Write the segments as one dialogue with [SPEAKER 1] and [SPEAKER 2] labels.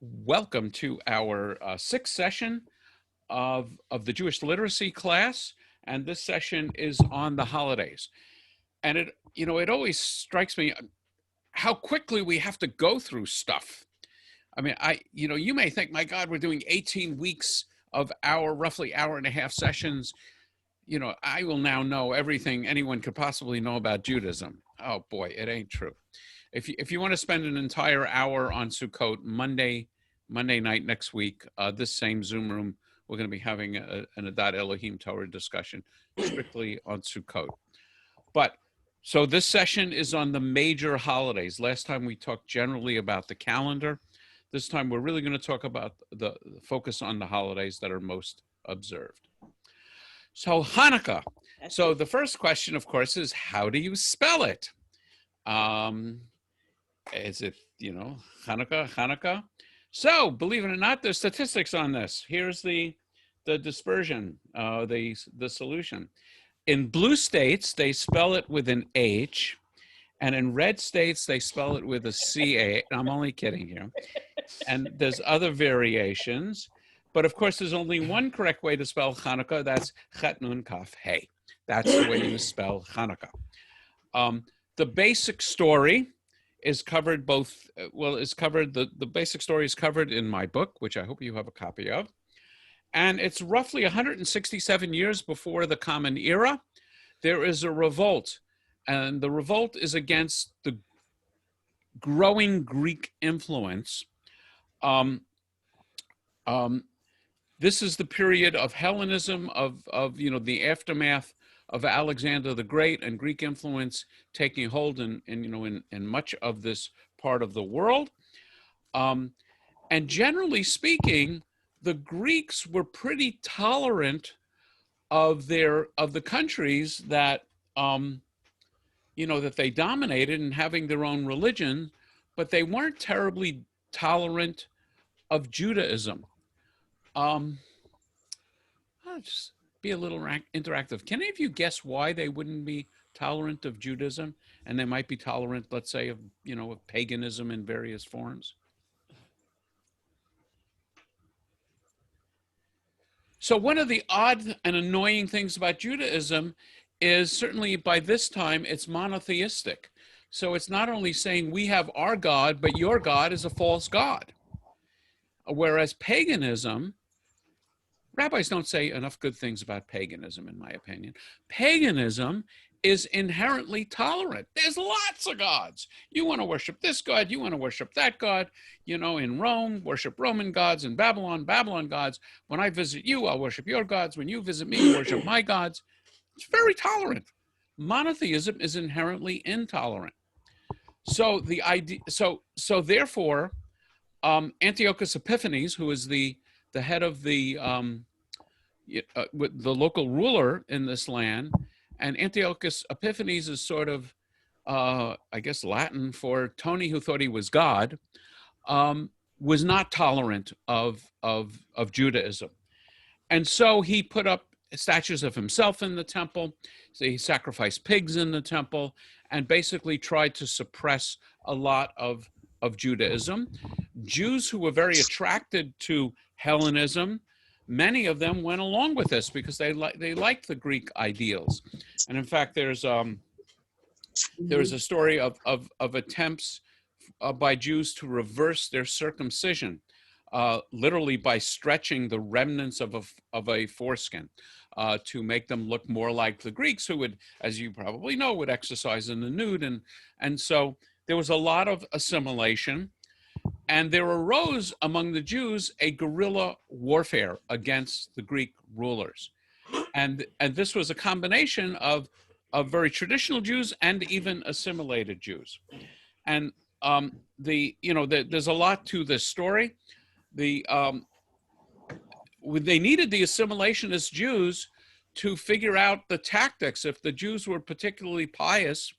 [SPEAKER 1] Welcome to our sixth session of the Jewish literacy class, and this session is on the holidays. And it always strikes me how quickly we have to go through stuff. I mean, you may think, my God, we're doing 18 weeks of roughly hour and a half sessions. I will now know everything anyone could possibly know about Judaism. Oh boy, it ain't true. If you want to spend an entire hour on Sukkot Monday night next week, this same Zoom room, we're going to be having an Adat Elohim Torah discussion strictly on Sukkot. But so this session is on the major holidays. Last time we talked generally about the calendar. This time we're really going to talk about the focus on the holidays that are most observed. So Hanukkah. So the first question, of course, is how do you spell it? Is it, Hanukkah? So, believe it or not, there's statistics on this. Here's the dispersion, the solution. In blue states, they spell it with an H, and in red states, they spell it with a CA. I'm only kidding here. And there's other variations. But of course, there's only one correct way to spell Hanukkah. That's Chet Nun Kaf Hey. That's the way you spell Hanukkah. The basic story is covered the basic story is covered in my book, which I hope you have a copy of. And it's roughly 167 years before the Common Era. There is a revolt, and the revolt is against the growing Greek influence. This is the period of Hellenism, of the aftermath of Alexander the Great and Greek influence taking hold in much of this part of the world. And generally speaking, the Greeks were pretty tolerant of the countries that that they dominated and having their own religion, but they weren't terribly tolerant of Judaism. I'll just be a little interactive. Can any of you guess why they wouldn't be tolerant of Judaism, and they might be tolerant, let's say, of paganism in various forms? So one of the odd and annoying things about Judaism is certainly by this time it's monotheistic. So it's not only saying we have our God, but your God is a false God. Whereas paganism, rabbis don't say enough good things about paganism, in my opinion. Paganism is inherently tolerant. There's lots of gods. You want to worship this God, you want to worship that God. In Rome, worship Roman gods. In Babylon, Babylon gods. When I visit you, I'll worship your gods. When you visit me, you worship my gods. It's very tolerant. Monotheism is inherently intolerant. So the idea, so therefore, Antiochus Epiphanes, who is the head of the local ruler in this land, and Antiochus Epiphanes is sort of, I guess, Latin for Tony who thought he was God, was not tolerant of Judaism. And so he put up statues of himself in the temple. So he sacrificed pigs in the temple and basically tried to suppress a lot of Judaism. Jews who were very attracted to Hellenism, many of them went along with this because they liked the Greek ideals. And in fact, there's a story of attempts by Jews to reverse their circumcision, literally by stretching the remnants of a foreskin to make them look more like the Greeks, who would, as you probably know, would exercise in the nude. And so there was a lot of assimilation. And there arose among the Jews a guerrilla warfare against the Greek rulers. And this was a combination of very traditional Jews and even assimilated Jews. And there's a lot to this story. They needed the assimilationist Jews to figure out the tactics. If the Jews were particularly pious,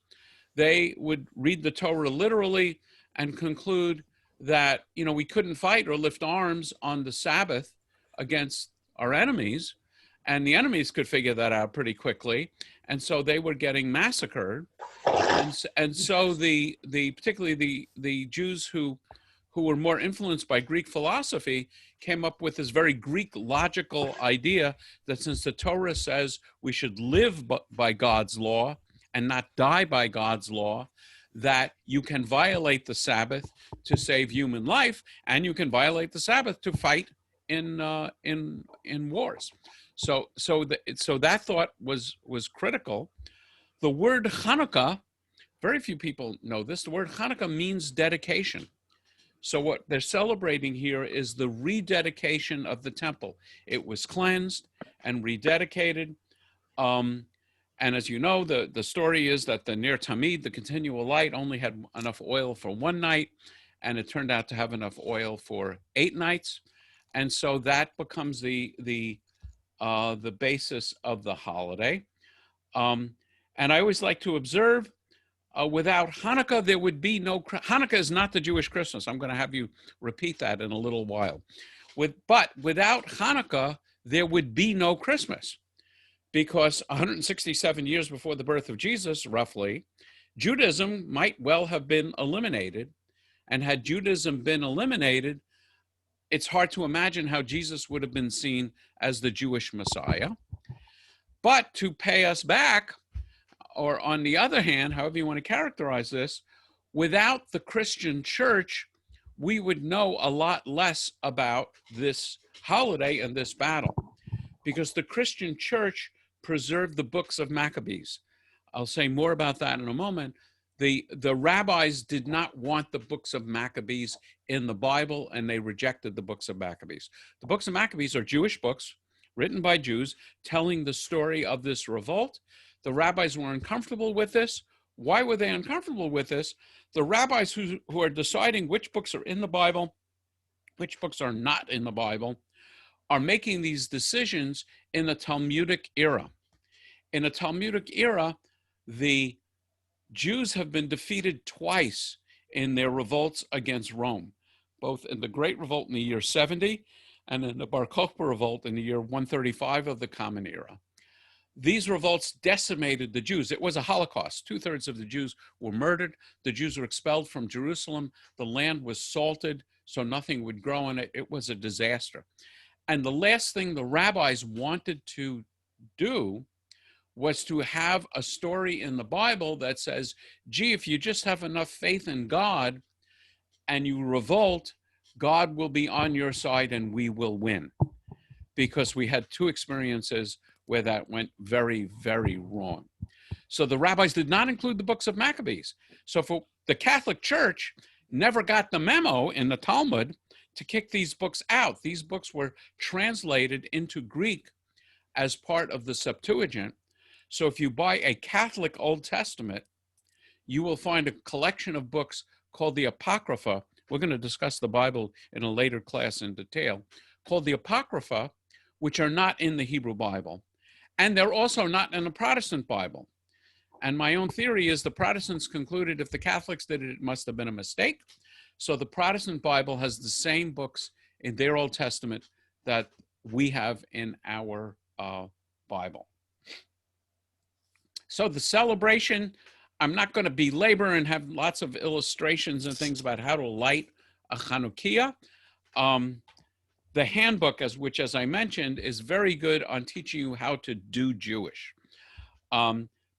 [SPEAKER 1] they would read the Torah literally and conclude that, we couldn't fight or lift arms on the Sabbath against our enemies, and the enemies could figure that out pretty quickly. And so they were getting massacred. And so particularly the Jews who who were more influenced by Greek philosophy, came up with this very Greek logical idea that since the Torah says we should live by God's law and not die by God's law, that you can violate the Sabbath to save human life, and you can violate the Sabbath to fight in wars. So that thought was critical. The word Hanukkah, very few people know this. The word Hanukkah means dedication. So what they're celebrating here is the rededication of the temple. It was cleansed and rededicated. And as you know, the story is that the Ner Tamid, the continual light, only had enough oil for one night, and it turned out to have enough oil for 8 nights. And so that becomes the basis of the holiday. And I always like to observe, without Hanukkah, there would be no, Hanukkah is not the Jewish Christmas. I'm going to have you repeat that in a little while. But without Hanukkah, there would be no Christmas, because 167 years before the birth of Jesus, roughly, Judaism might well have been eliminated. And had Judaism been eliminated, it's hard to imagine how Jesus would have been seen as the Jewish Messiah. But to pay us back, or on the other hand, however you want to characterize this, without the Christian church, we would know a lot less about this holiday and this battle, because the Christian church preserved the books of Maccabees. I'll say more about that in a moment. The rabbis did not want the books of Maccabees in the Bible, and they rejected the books of Maccabees. The books of Maccabees are Jewish books written by Jews telling the story of this revolt. The rabbis were uncomfortable with this. Why were they uncomfortable with this? The rabbis who are deciding which books are in the Bible, which books are not in the Bible, are making these decisions in the Talmudic era. In a Talmudic era, the Jews have been defeated twice in their revolts against Rome, both in the Great Revolt in the year 70 and in the Bar Kokhba Revolt in the year 135 of the Common Era. These revolts decimated the Jews. It was a Holocaust. 2/3 of the Jews were murdered. The Jews were expelled from Jerusalem. The land was salted, so nothing would grow in it. It was a disaster. And the last thing the rabbis wanted to do was to have a story in the Bible that says, gee, if you just have enough faith in God and you revolt, God will be on your side and we will win. Because we had 2 experiences where that went very, very wrong. So the rabbis did not include the books of Maccabees. So for the Catholic Church never got the memo in the Talmud to kick these books out. These books were translated into Greek as part of the Septuagint. So if you buy a Catholic Old Testament, you will find a collection of books called the Apocrypha. We're going to discuss the Bible in a later class in detail, called the Apocrypha, which are not in the Hebrew Bible. And they're also not in the Protestant Bible. And my own theory is the Protestants concluded if the Catholics did it, it must have been a mistake. So the Protestant Bible has the same books in their Old Testament that we have in our Bible. So the celebration, I'm not going to belabor and have lots of illustrations and things about how to light a Chanukah. The handbook, which as I mentioned, is very good on teaching you how to do Jewish.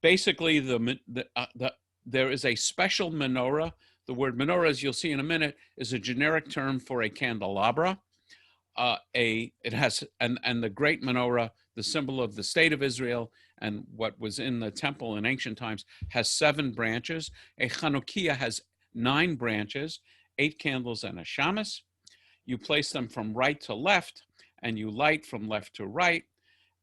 [SPEAKER 1] Basically, there is a special menorah. The word menorah, as you'll see in a minute, is a generic term for a candelabra. It has, and the great menorah, the symbol of the state of Israel and what was in the temple in ancient times, has 7 branches. A Chanukah has 9 branches, 8 candles and a shamus. You place them from right to left, and you light from left to right.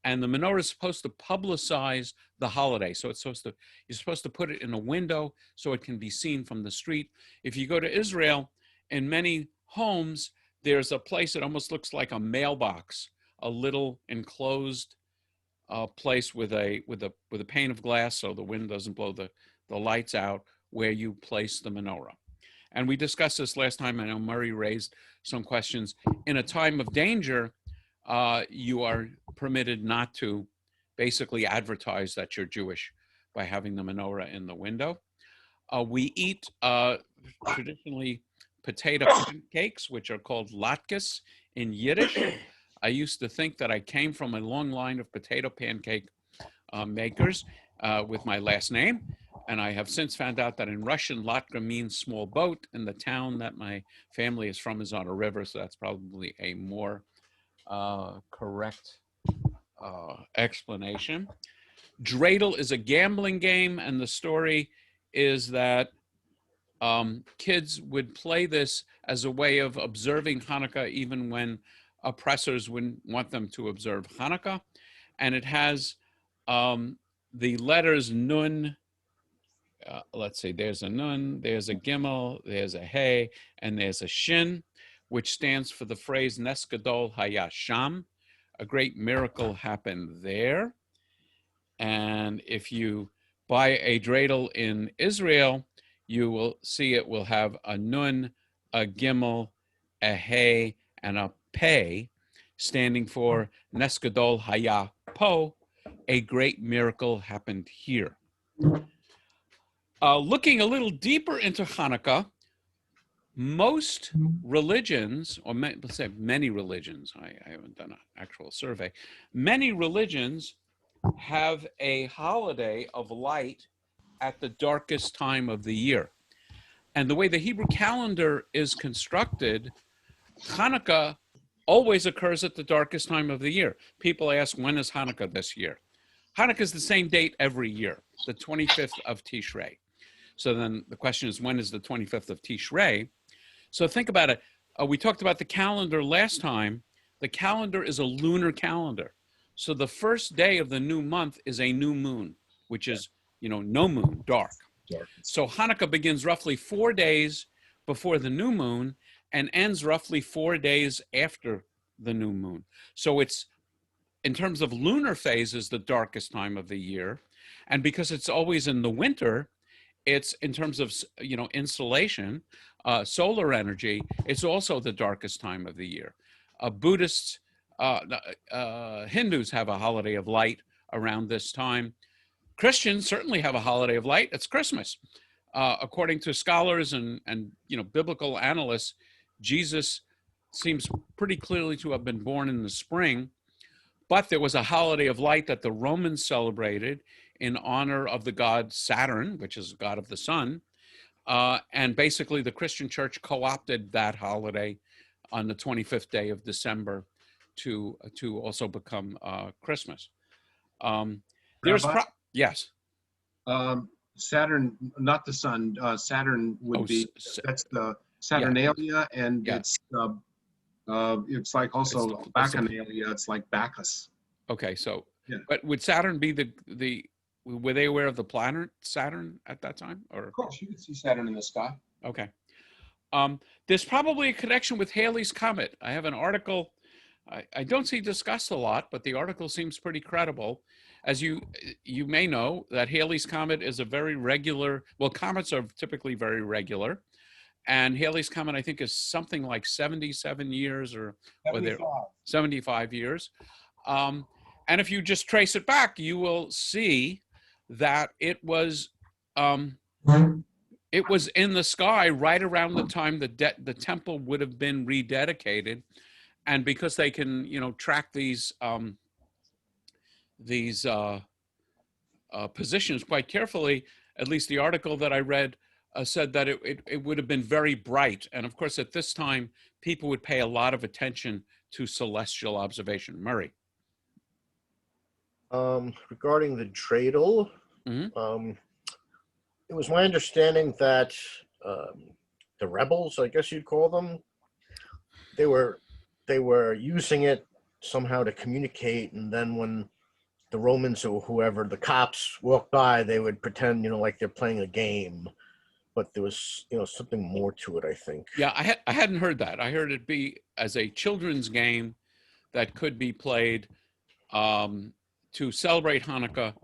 [SPEAKER 1] And the menorah is supposed to publicize the holiday. So you're supposed to put it in a window so it can be seen from the street. If you go to Israel, in many homes, there's a place that almost looks like a mailbox, a little enclosed place with a pane of glass so the wind doesn't blow the lights out, where you place the menorah. And we discussed this last time. I know Murray raised some questions. In a time of danger, you are permitted not to basically advertise that you're Jewish by having the menorah in the window. We eat traditionally potato pancakes, which are called latkes in Yiddish. I used to think that I came from a long line of potato pancake makers with my last name. And I have since found out that in Russian, latka means small boat, and the town that my family is from is on a river, so that's probably a more correct explanation. Dreidel is a gambling game, and the story is that kids would play this as a way of observing Hanukkah even when oppressors wouldn't want them to observe Hanukkah. And it has the letters nun, let's see, there's a nun, there's a gimel, there's a hey, and there's a shin, which stands for the phrase Nes Gadol Haya Sham, a great miracle happened there. And if you buy a dreidel in Israel, you will see it will have a nun, a gimel, a hey, and a pei, standing for Nes Gadol Haya Po, a great miracle happened here. Looking a little deeper into Hanukkah, most religions, or let's say many religions, I haven't done an actual survey, many religions have a holiday of light at the darkest time of the year. And the way the Hebrew calendar is constructed, Hanukkah always occurs at the darkest time of the year. People ask, when is Hanukkah this year? Hanukkah is the same date every year, the 25th of Tishrei. So then the question is, when is the 25th of Tishrei? So think about it. We talked about the calendar last time. The calendar is a lunar calendar. So the first day of the new month is a new moon, which is, no moon, dark. So Hanukkah begins roughly 4 days before the new moon and ends roughly 4 days after the new moon. So it's, in terms of lunar phases, the darkest time of the year. And because it's always in the winter, it's, in terms of, insolation, solar energy, it's also the darkest time of the year. Buddhists, Hindus have a holiday of light around this time. Christians certainly have a holiday of light. It's Christmas. According to scholars and biblical analysts, Jesus seems pretty clearly to have been born in the spring, but there was a holiday of light that the Romans celebrated in honor of the god Saturn, which is the god of the sun. And basically the Christian church co-opted that holiday on the 25th day of December to also become Christmas. There's yes.
[SPEAKER 2] Saturn, not the sun. Saturn would be, that's the Saturnalia, and it's like also Bacchanalia. It's like Bacchus.
[SPEAKER 1] Okay, so but would Saturn be the were they aware of the planet Saturn at that time? Or
[SPEAKER 2] of course, you could see Saturn in the sky.
[SPEAKER 1] Okay. There's probably a connection with Halley's Comet. I have an article I don't see discussed a lot, but the article seems pretty credible. As you may know, that Halley's Comet is a very regular, well, comets are typically very regular. And Halley's Comet, I think, is something like 77 years or 75 years. And if you just trace it back, you will see that it was in the sky right around the time the temple would have been rededicated. And because they can, track these positions quite carefully, at least the article that I read said that it would have been very bright. And of course, at this time, people would pay a lot of attention to celestial observation. Murray.
[SPEAKER 3] Regarding the dreidel, it was my understanding that the rebels, I guess you'd call them, they were using it somehow to communicate, and then when the Romans or whoever, the cops walked by, they would pretend, like they're playing a game. But there was, something more to it, I think.
[SPEAKER 1] Yeah, I hadn't heard that. I heard it be as a children's game that could be played to celebrate Hanukkah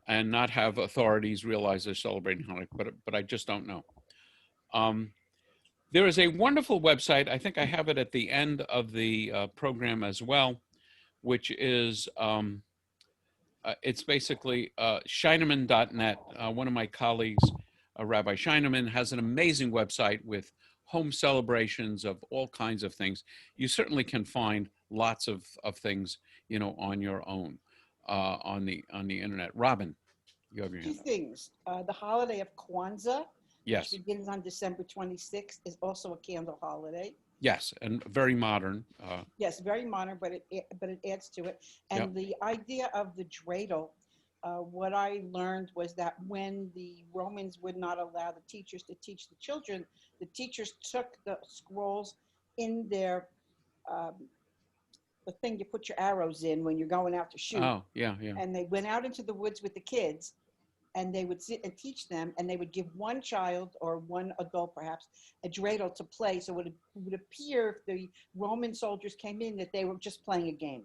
[SPEAKER 1] and not have authorities realize they're celebrating Hanukkah, but I just don't know. There is a wonderful website, I think I have it at the end of the program as well, which is, it's basically Scheineman.net. One of my colleagues, Rabbi Scheineman, has an amazing website with home celebrations of all kinds of things. You certainly can find lots of things, you know, on your own on the internet. Robin, you have your hand
[SPEAKER 4] Two
[SPEAKER 1] up.
[SPEAKER 4] things. The holiday of Kwanzaa,
[SPEAKER 1] Yes.
[SPEAKER 4] which begins on December 26th, is also a candle holiday.
[SPEAKER 1] Yes, and very modern.
[SPEAKER 4] Yes, very modern, but it adds to it. And
[SPEAKER 1] Yep.
[SPEAKER 4] the idea of the dreidel, what I learned was that when the Romans would not allow the teachers to teach the children, the teachers took the scrolls in their the thing you put your arrows in when you're going out to shoot.
[SPEAKER 1] Oh, yeah, yeah.
[SPEAKER 4] And they went out into the woods with the kids, and they would sit and teach them, and they would give one child or one adult perhaps a dreidel to play, so it would appear if the Roman soldiers came in that they were just playing a game.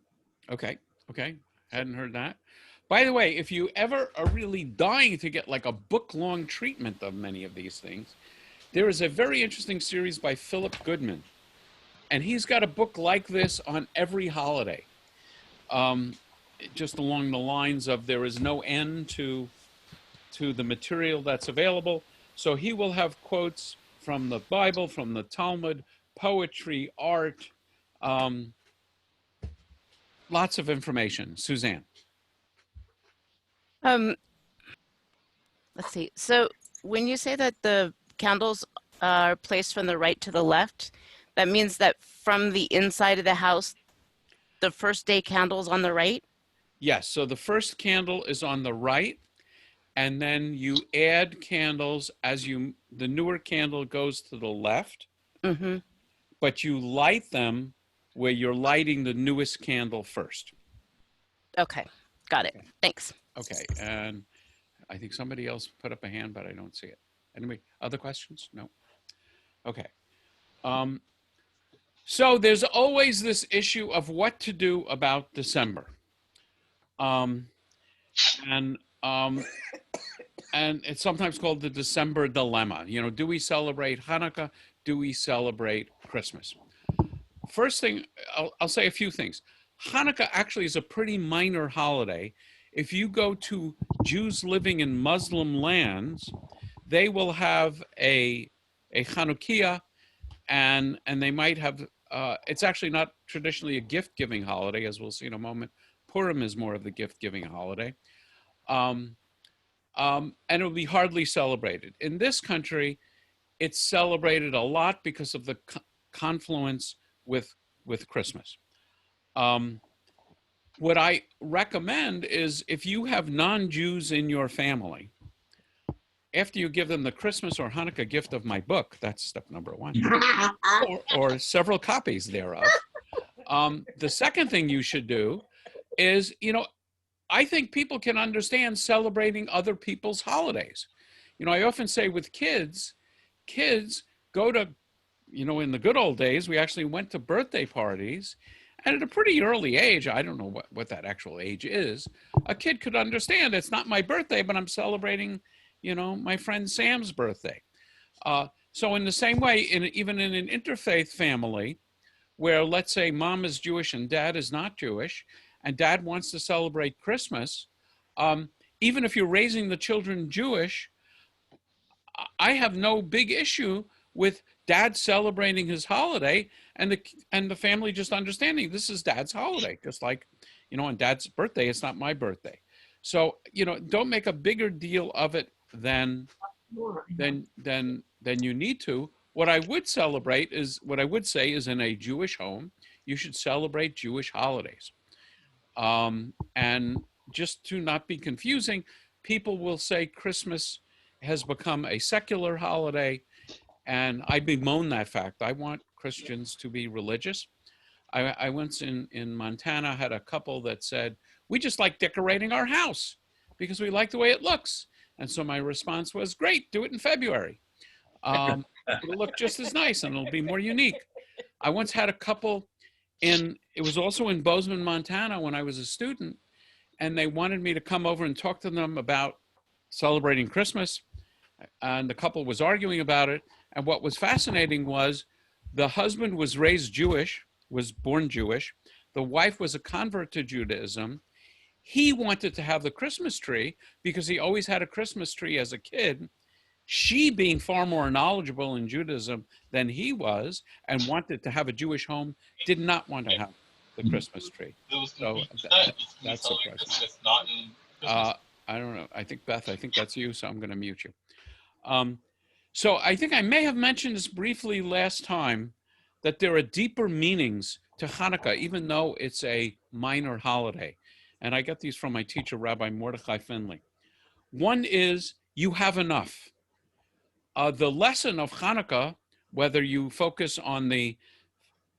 [SPEAKER 1] Okay, okay. Hadn't heard that. By the way, if you ever are really dying to get like a book-long treatment of many of these things, there is a very interesting series by Philip Goodman, and he's got a book like this on every holiday, just along the lines of there is no end to the material that's available. So he will have quotes from the Bible, from the Talmud, poetry, art, lots of information. Suzanne.
[SPEAKER 5] Let's see. So when you say that the candles are placed from the right to the left, that means that from the inside of the house, the first day candle's on the right?
[SPEAKER 1] Yes, so the first candle is on the right, and then you add candles as the newer candle goes to the left, but you light them where you're lighting the newest candle first.
[SPEAKER 5] Okay, got it. Thanks.
[SPEAKER 1] Okay, and I think somebody else put up a hand, but I don't see it. Anyway, other questions? No. Okay. So there's always this issue of what to do about December. And it's sometimes called the December dilemma. You know, do we celebrate Hanukkah? Do we celebrate Christmas? First thing, I'll say a few things. Hanukkah actually is a pretty minor holiday. If you go to Jews living in Muslim lands, they will have a Chanukah, and they might have, it's actually not traditionally a gift-giving holiday, as we'll see in a moment. Purim is more of the gift-giving holiday. And it will be hardly celebrated. In this country, it's celebrated a lot because of the confluence with Christmas. What I recommend is if you have non-Jews in your family, after you give them the Christmas or Hanukkah gift of my book, that's step number one, or several copies thereof, the second thing you should do is, you know, I think people can understand celebrating other people's holidays. You know, I often say with kids go to, you know, in the good old days, we actually went to birthday parties, and at a pretty early age, I don't know what that actual age is, a kid could understand it's not my birthday, but I'm celebrating, you know, my friend Sam's birthday. So in the same way, even in an interfaith family, where let's say mom is Jewish and dad is not Jewish, and dad wants to celebrate Christmas, even if you're raising the children Jewish, I have no big issue with dad celebrating his holiday and the family just understanding this is dad's holiday, just like, you know, on dad's birthday, it's not my birthday. So, you know, don't make a bigger deal of it than you need to. What I would say is in a Jewish home, you should celebrate Jewish holidays. And just to not be confusing, people will say Christmas has become a secular holiday, and I bemoan that fact. I want Christians to be religious. I once in Montana had a couple that said, we just like decorating our house because we like the way it looks. And so my response was, great, do it in February. It'll look just as nice and it'll be more unique. I once had a couple it was also in Bozeman, Montana when I was a student, and they wanted me to come over and talk to them about celebrating Christmas. And the couple was arguing about it. And what was fascinating was the husband was raised Jewish, was born Jewish. The wife was a convert to Judaism. He wanted to have the Christmas tree because he always had a Christmas tree as a kid. She, being far more knowledgeable in Judaism than he was and wanted to have a Jewish home, did not want to have the Christmas tree. So that's surprising. I don't know. I think, Beth, I think that's you, so I'm going to mute you. So I think I may have mentioned this briefly last time, that there are deeper meanings to Hanukkah, even though it's a minor holiday. And I get these from my teacher, Rabbi Mordechai Finley. One is, you have enough. The lesson of Hanukkah, whether you focus on the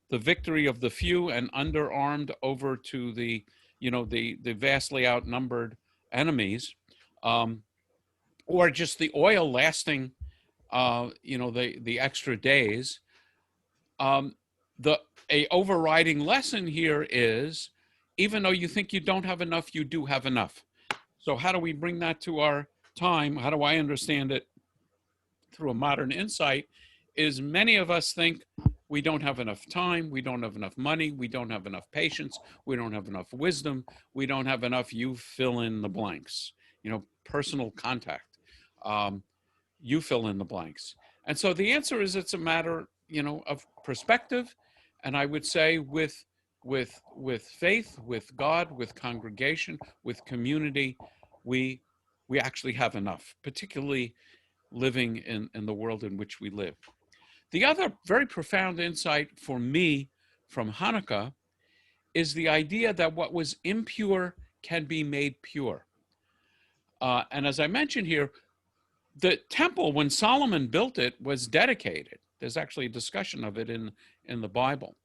[SPEAKER 1] victory of the few and underarmed over to the vastly outnumbered enemies, or just the oil lasting, the extra days. A overriding lesson here is, even though you think you don't have enough, you do have enough. So how do we bring that to our time? How do I understand it through a modern insight? Is many of us think we don't have enough time, we don't have enough money, we don't have enough patience, we don't have enough wisdom, we don't have enough, you fill in the blanks, personal contact, you fill in the blanks. And so the answer is, it's a matter, of perspective. And I would say with faith, with God, with congregation, with community, we actually have enough, particularly living in the world in which we live. The other very profound insight for me from Hanukkah is the idea that what was impure can be made pure. And as I mentioned here, the temple, when Solomon built it, was dedicated. There's actually a discussion of it in the Bible.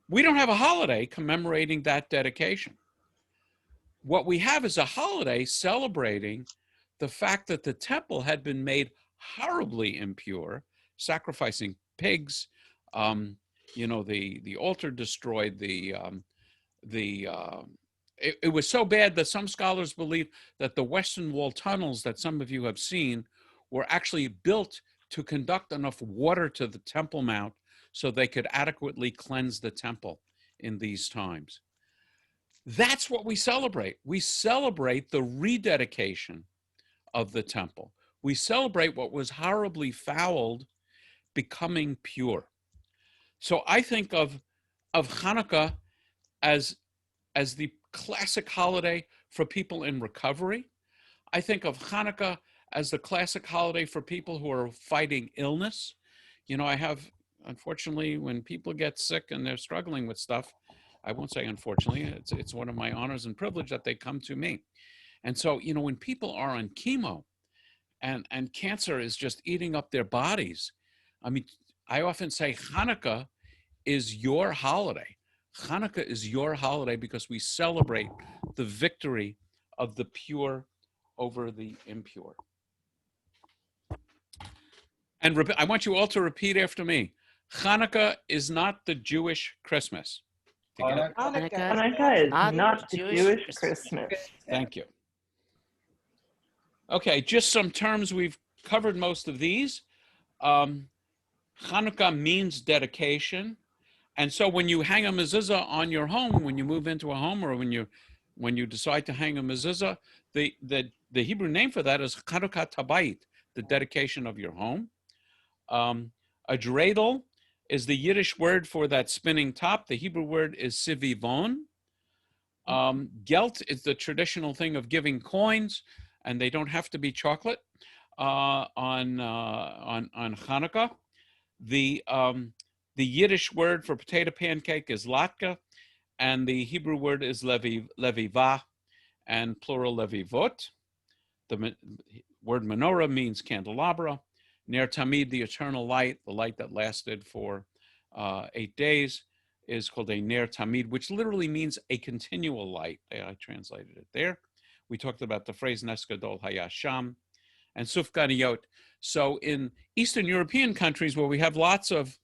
[SPEAKER 1] We don't have a holiday commemorating that dedication. What we have is a holiday celebrating the fact that the temple had been made horribly impure, sacrificing pigs. The altar destroyed. It was so bad that some scholars believe that the Western Wall tunnels that some of you have seen were actually built to conduct enough water to the Temple Mount so they could adequately cleanse the temple in these times. That's what we celebrate. We celebrate the rededication of the temple. We celebrate what was horribly fouled becoming pure. So I think of Hanukkah as the classic holiday for people in recovery. I think of Hanukkah as the classic holiday for people who are fighting illness. I have, unfortunately, when people get sick and they're struggling with stuff, I won't say unfortunately, it's one of my honors and privilege that they come to me. And so, when people are on chemo and cancer is just eating up their bodies, I often say Hanukkah is your holiday. Hanukkah is your holiday because we celebrate the victory of the pure over the impure. And I want you all to repeat after me. Hanukkah is not the Jewish Christmas.
[SPEAKER 6] Hanukkah is not the Jewish Christmas.
[SPEAKER 1] Thank you. Okay, just some terms. We've covered most of these. Hanukkah means dedication. And so when you hang a mezuzah on your home, when you move into a home, or when you decide to hang a mezuzah, the Hebrew name for that is Chanukah Tabayit, the dedication of your home. A dreidel is the Yiddish word for that spinning top. The Hebrew word is sivivon. Gelt is the traditional thing of giving coins, and they don't have to be chocolate on Hanukkah. The Yiddish word for potato pancake is latka, and the Hebrew word is levivah, and plural levivot. The word menorah means candelabra. Ner Tamid, the eternal light, the light that lasted for 8 days, is called a Ner Tamid, which literally means a continual light. I translated it there. We talked about the phrase Nes Gadol Hayasham and Sufganiyot. So in Eastern European countries where we have lots of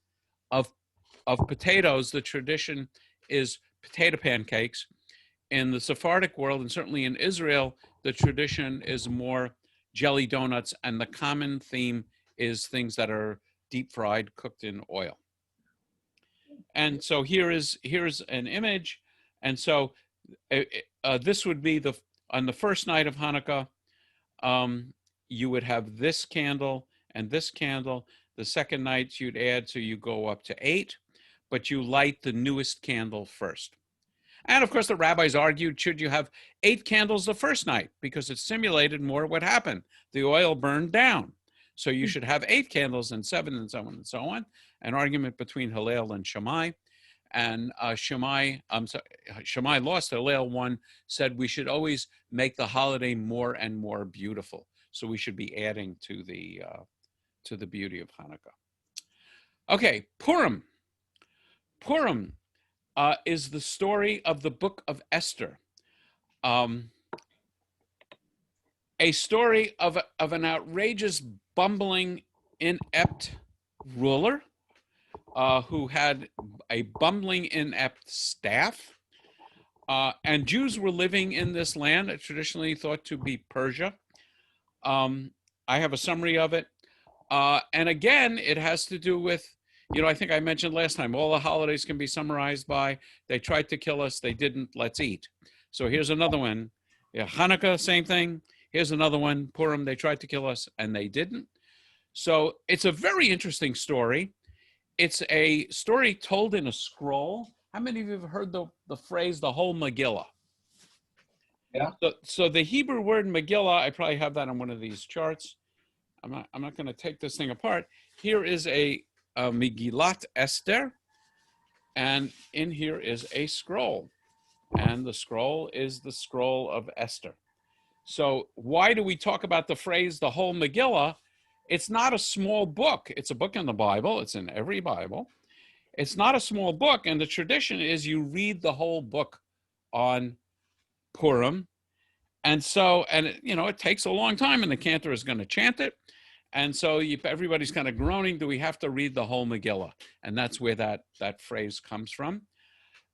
[SPEAKER 1] potatoes, the tradition is potato pancakes. In the Sephardic world, and certainly in Israel, the tradition is more jelly donuts, and the common theme is things that are deep fried, cooked in oil. And so here's an image. And so this would be on the first night of Hanukkah, you would have this candle and this candle. The second night you'd add, so you go up to 8, but you light the newest candle first. And of course, the rabbis argued, should you have 8 candles the first night? Because it simulated more what happened. The oil burned down. So you should have 8 candles and 7 and so on and so on. An argument between Hillel and Shammai. And Shammai lost. Hillel won, said we should always make the holiday more and more beautiful. So we should be adding to the beauty of Hanukkah. Okay, Purim. Purim is the story of the book of Esther. A story of an outrageous, bumbling, inept ruler who had a bumbling, inept staff. And Jews were living in this land, traditionally thought to be Persia. I have a summary of it. And again, it has to do with, I think I mentioned last time, all the holidays can be summarized by, they tried to kill us, they didn't, let's eat. So here's another one. Yeah, Hanukkah, same thing. Here's another one, Purim, they tried to kill us and they didn't. So it's a very interesting story. It's a story told in a scroll. How many of you have heard the phrase, the whole Megillah?
[SPEAKER 2] Yeah.
[SPEAKER 1] So the Hebrew word Megillah, I probably have that on one of these charts. I'm not going to take this thing apart. Here is a Megillat Esther, and in here is a scroll, and the scroll is the Scroll of Esther. So why do we talk about the phrase, the whole Megillah? It's not a small book. It's a book in the Bible. It's in every Bible. It's not a small book, and the tradition is you read the whole book on Purim. And so, it takes a long time, and the cantor is going to chant it. And so everybody's kind of groaning, do we have to read the whole Megillah? And that's where that phrase comes from.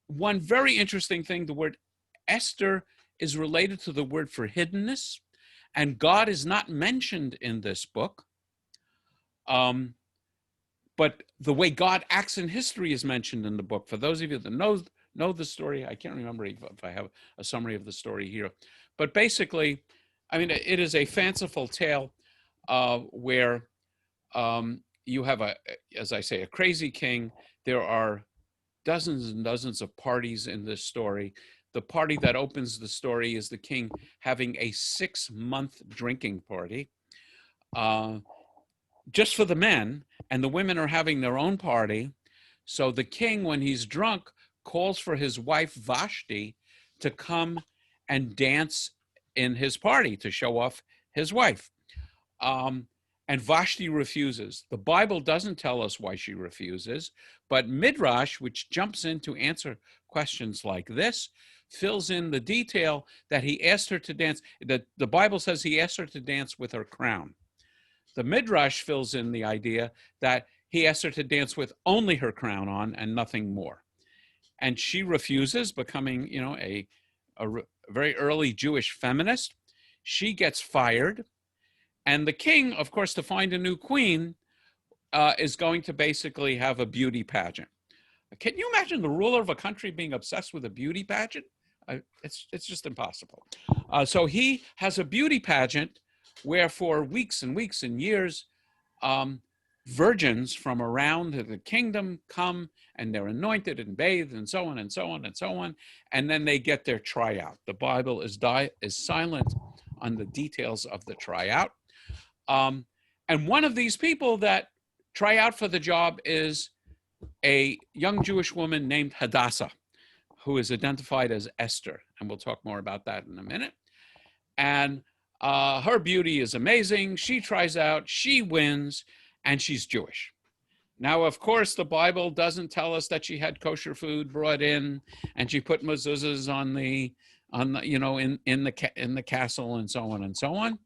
[SPEAKER 1] One very interesting thing, the word Esther is related to the word for hiddenness, and God is not mentioned in this book. But the way God acts in history is mentioned in the book. For those of you that know the story, I can't remember if I have a summary of the story here. But basically, it is a fanciful tale where you have as I say, a crazy king. There are dozens and dozens of parties in this story. The party that opens the story is the king having a 6-month drinking party just for the men, and the women are having their own party. So the king, when he's drunk, calls for his wife Vashti to come and dance in his party to show off his wife. And Vashti refuses. The Bible doesn't tell us why she refuses, but Midrash, which jumps in to answer questions like this, fills in the detail that he asked her to dance, that the Bible says he asked her to dance with her crown. The Midrash fills in the idea that he asked her to dance with only her crown on and nothing more. And she refuses, becoming, a very early Jewish feminist. She gets fired. And the king, of course, to find a new queen, is going to basically have a beauty pageant. Can you imagine the ruler of a country being obsessed with a beauty pageant? It's just impossible. So he has a beauty pageant where for weeks and weeks and years, virgins from around the kingdom come and they're anointed and bathed and so on and so on and so on. And then they get their tryout. The Bible is silent on the details of the tryout. And one of these people that try out for the job is a young Jewish woman named Hadassah, who is identified as Esther. And we'll talk more about that in a minute. And her beauty is amazing. She tries out, she wins, and she's Jewish. Now, of course, the Bible doesn't tell us that she had kosher food brought in, and she put mezuzahs in the castle and so on and so on.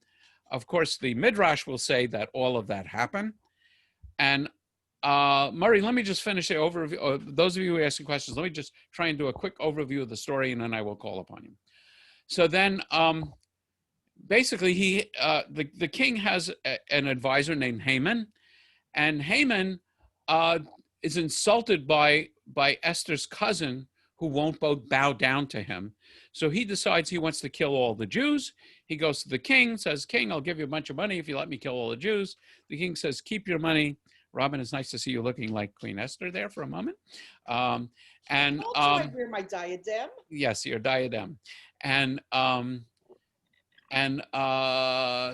[SPEAKER 1] Of course, the Midrash will say that all of that happened. And Murray, let me just finish the overview. Those of you who are asking questions, let me just try and do a quick overview of the story, and then I will call upon you. So then, basically, the king has an advisor named Haman, and Haman is insulted by Esther's cousin, who won't bow down to him. So he decides he wants to kill all the Jews. He goes to the king, says, "King, I'll give you a bunch of money if you let me kill all the Jews." The king says, "Keep your money." Robin, it's nice to see you looking like Queen Esther there for a moment.
[SPEAKER 4] Also, I wear my diadem.
[SPEAKER 1] Yes, your diadem. And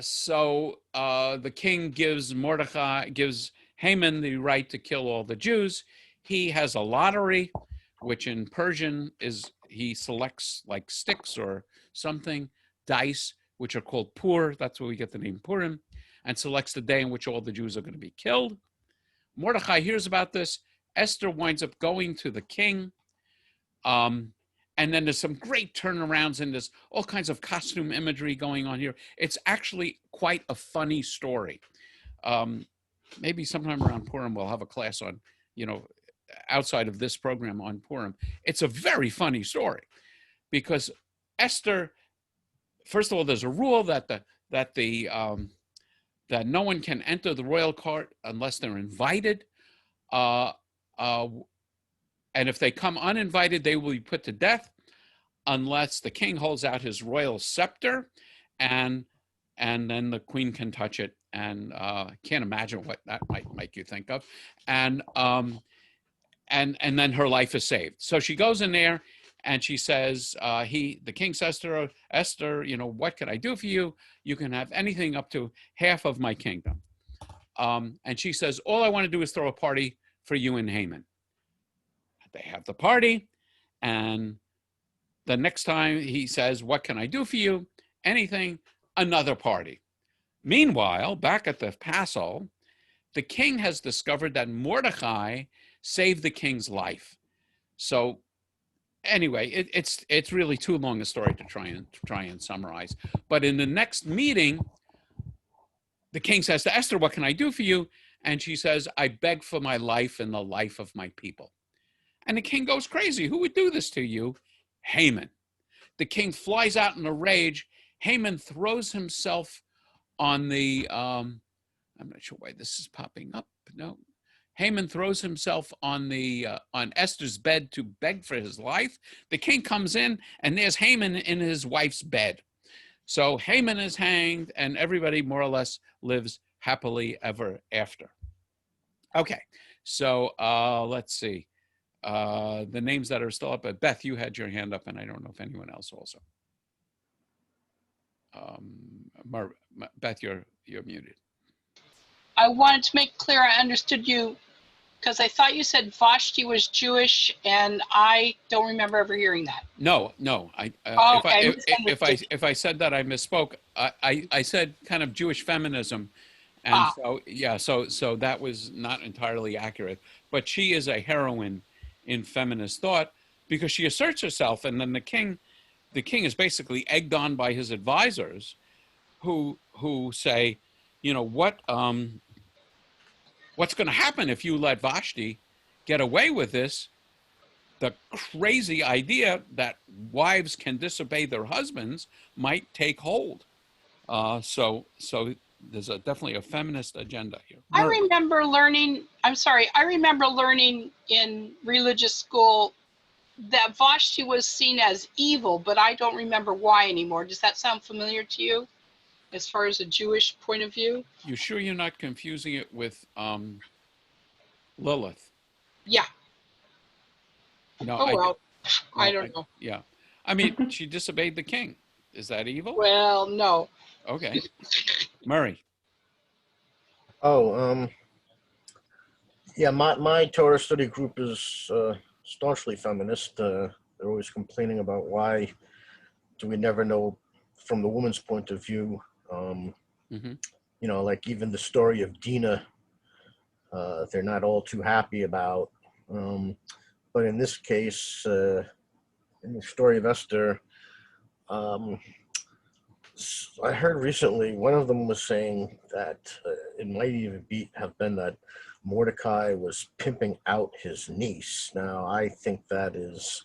[SPEAKER 1] so the king gives Haman the right to kill all the Jews. He has a lottery, which in Persian is, he selects like sticks or something, dice, which are called pur. That's where we get the name Purim, and selects the day in which all the Jews are going to be killed. Mordecai hears about this. Esther winds up going to the king. And then there's some great turnarounds, and there's all kinds of costume imagery going on here. It's actually quite a funny story. Maybe sometime around Purim, we'll have a class on, outside of this program on Purim. It's a very funny story because Esther, first of all, there's a rule that that no one can enter the royal court unless they're invited. And if they come uninvited, they will be put to death unless the king holds out his royal scepter, and then the queen can touch it. And can't imagine what that might make you think of. And then her life is saved. So she goes in there and she says, the king says to her, "Esther, what can I do for you? You can have anything up to half of my kingdom." And she says, "All I want to do is throw a party for you and Haman." They have the party, and the next time he says, "What can I do for you?" Anything, another party. Meanwhile, back at the Passover, the king has discovered that Mordecai saved the king's life. So anyway, it's really too long a story to try and summarize. But in the next meeting, the king says to Esther, "What can I do for you?" And she says, "I beg for my life and the life of my people." And the king goes crazy. "Who would do this to you?" Haman. The king flies out in a rage. Haman throws himself on the, I'm not sure why this is popping up. No. Haman throws himself on Esther's bed to beg for his life. The king comes in, and there's Haman in his wife's bed. So Haman is hanged, and everybody more or less lives happily ever after. Okay, so let's see. The names that are still up. Beth, you had your hand up, and I don't know if anyone else also. Beth, you're muted.
[SPEAKER 7] I wanted to make clear I understood you because I thought you said Vashti was Jewish, and I don't remember ever hearing that.
[SPEAKER 1] No. If I said that, I misspoke. I said kind of Jewish feminism, and so that was not entirely accurate. But she is a heroine in feminist thought because she asserts herself, and then the king is basically egged on by his advisors, who say, what's going to happen if you let Vashti get away with this? The crazy idea that wives can disobey their husbands might take hold. So there's definitely a feminist agenda here.
[SPEAKER 7] I remember learning in religious school that Vashti was seen as evil, but I don't remember why anymore. Does that sound familiar to you as far as a Jewish point of view?
[SPEAKER 1] You sure you're not confusing it with Lilith?
[SPEAKER 7] Yeah.
[SPEAKER 1] No.
[SPEAKER 7] I don't know.
[SPEAKER 1] Yeah. I mean, she disobeyed the king. Is that evil?
[SPEAKER 7] Well, no.
[SPEAKER 1] Okay. Murray.
[SPEAKER 3] Yeah, my Torah study group is staunchly feminist. They're always complaining about why do we never know from the woman's point of view. Like even the story of Dinah, they're not all too happy about. But in this case, in the story of Esther, I heard recently one of them was saying that it might even have been that Mordecai was pimping out his niece. Now, I think that is,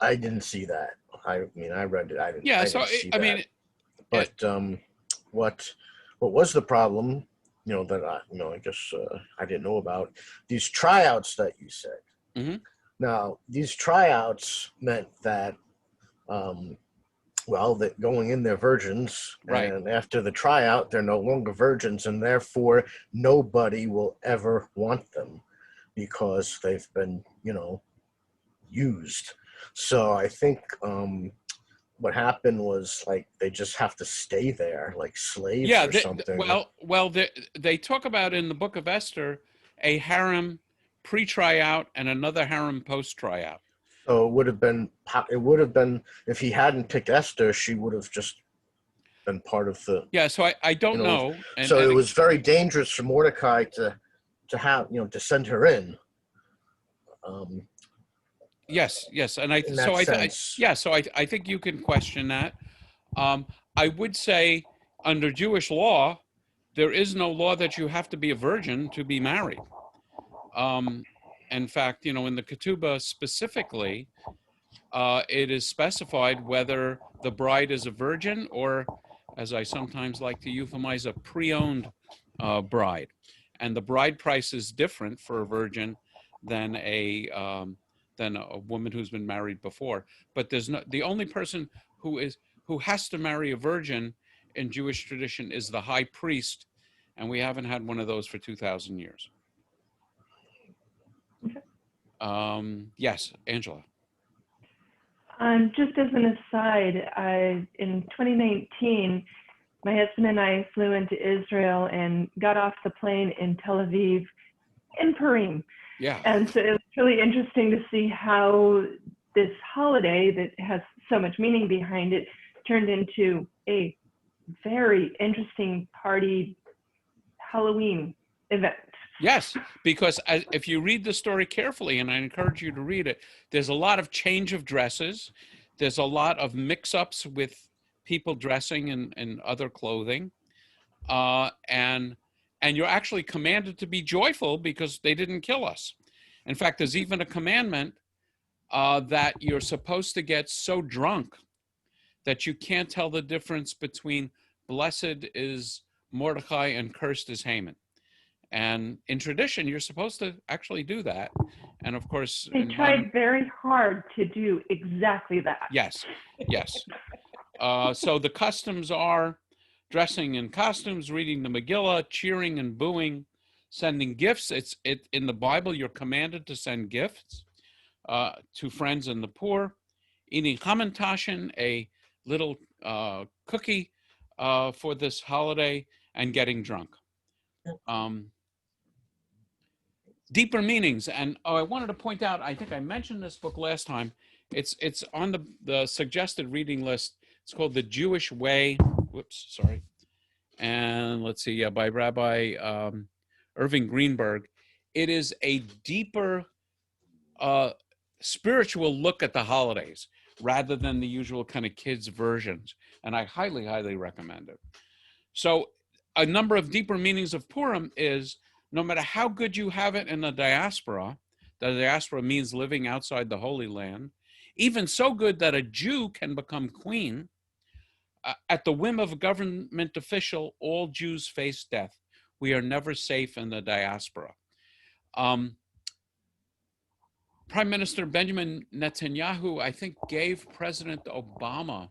[SPEAKER 3] I didn't see that. I mean, I read it. I didn't see that. But what was the problem, that I guess I didn't know about, these tryouts that you said. Now, these tryouts meant that, that going in, they're virgins,
[SPEAKER 1] Right.
[SPEAKER 3] and after the tryout, they're no longer virgins, and therefore nobody will ever want them because they've been, used. So I think what happened was like they just have to stay there like slaves or something.
[SPEAKER 1] They talk about in the book of Esther a harem pre-tryout and another harem post-tryout.
[SPEAKER 3] So it would have been if he hadn't picked Esther, she would have just been part of the.
[SPEAKER 1] Yeah, so I don't know.
[SPEAKER 3] So it was very dangerous for Mordecai to have to send her in.
[SPEAKER 1] Yes, and I think you can question that. I would say under Jewish law, there is no law that you have to be a virgin to be married. In fact, in the ketubah specifically, it is specified whether the bride is a virgin or, as I sometimes like to euphemize, a pre-owned bride. And the bride price is different for a virgin than a woman who's been married before. But the only person who has to marry a virgin in Jewish tradition is the high priest, and we haven't had one of those for 2,000 years. Yes, Angela.
[SPEAKER 6] Just as an aside, in 2019, my husband and I flew into Israel and got off the plane in Tel Aviv in Purim.
[SPEAKER 1] Yeah.
[SPEAKER 6] And so it was really interesting to see how this holiday that has so much meaning behind it turned into a very interesting party Halloween event.
[SPEAKER 1] Yes, because if you read the story carefully, and I encourage you to read it, there's a lot of change of dresses. There's a lot of mix-ups with people dressing in other clothing. And you're actually commanded to be joyful because they didn't kill us. In fact, there's even a commandment that you're supposed to get so drunk that you can't tell the difference between blessed is Mordecai and cursed is Haman. And in tradition, you're supposed to actually do that. And of course,
[SPEAKER 6] they tried very hard to do exactly that.
[SPEAKER 1] Yes. So the customs are dressing in costumes, reading the Megillah, cheering and booing, sending gifts. In the Bible, you're commanded to send gifts to friends and the poor, eating hamantashen, a little cookie for this holiday, and getting drunk. Deeper meanings, and I wanted to point out, I think I mentioned this book last time. It's on the suggested reading list. It's called The Jewish Way. And let's see, by Rabbi Irving Greenberg. It is a deeper spiritual look at the holidays rather than the usual kind of kids versions. And I highly, highly recommend it. So a number of deeper meanings of Purim is no matter how good you have it in the diaspora means living outside the Holy Land, even so good that a Jew can become queen, at the whim of a government official, all Jews face death. We are never safe in the diaspora. Prime Minister Benjamin Netanyahu, I think, gave President Obama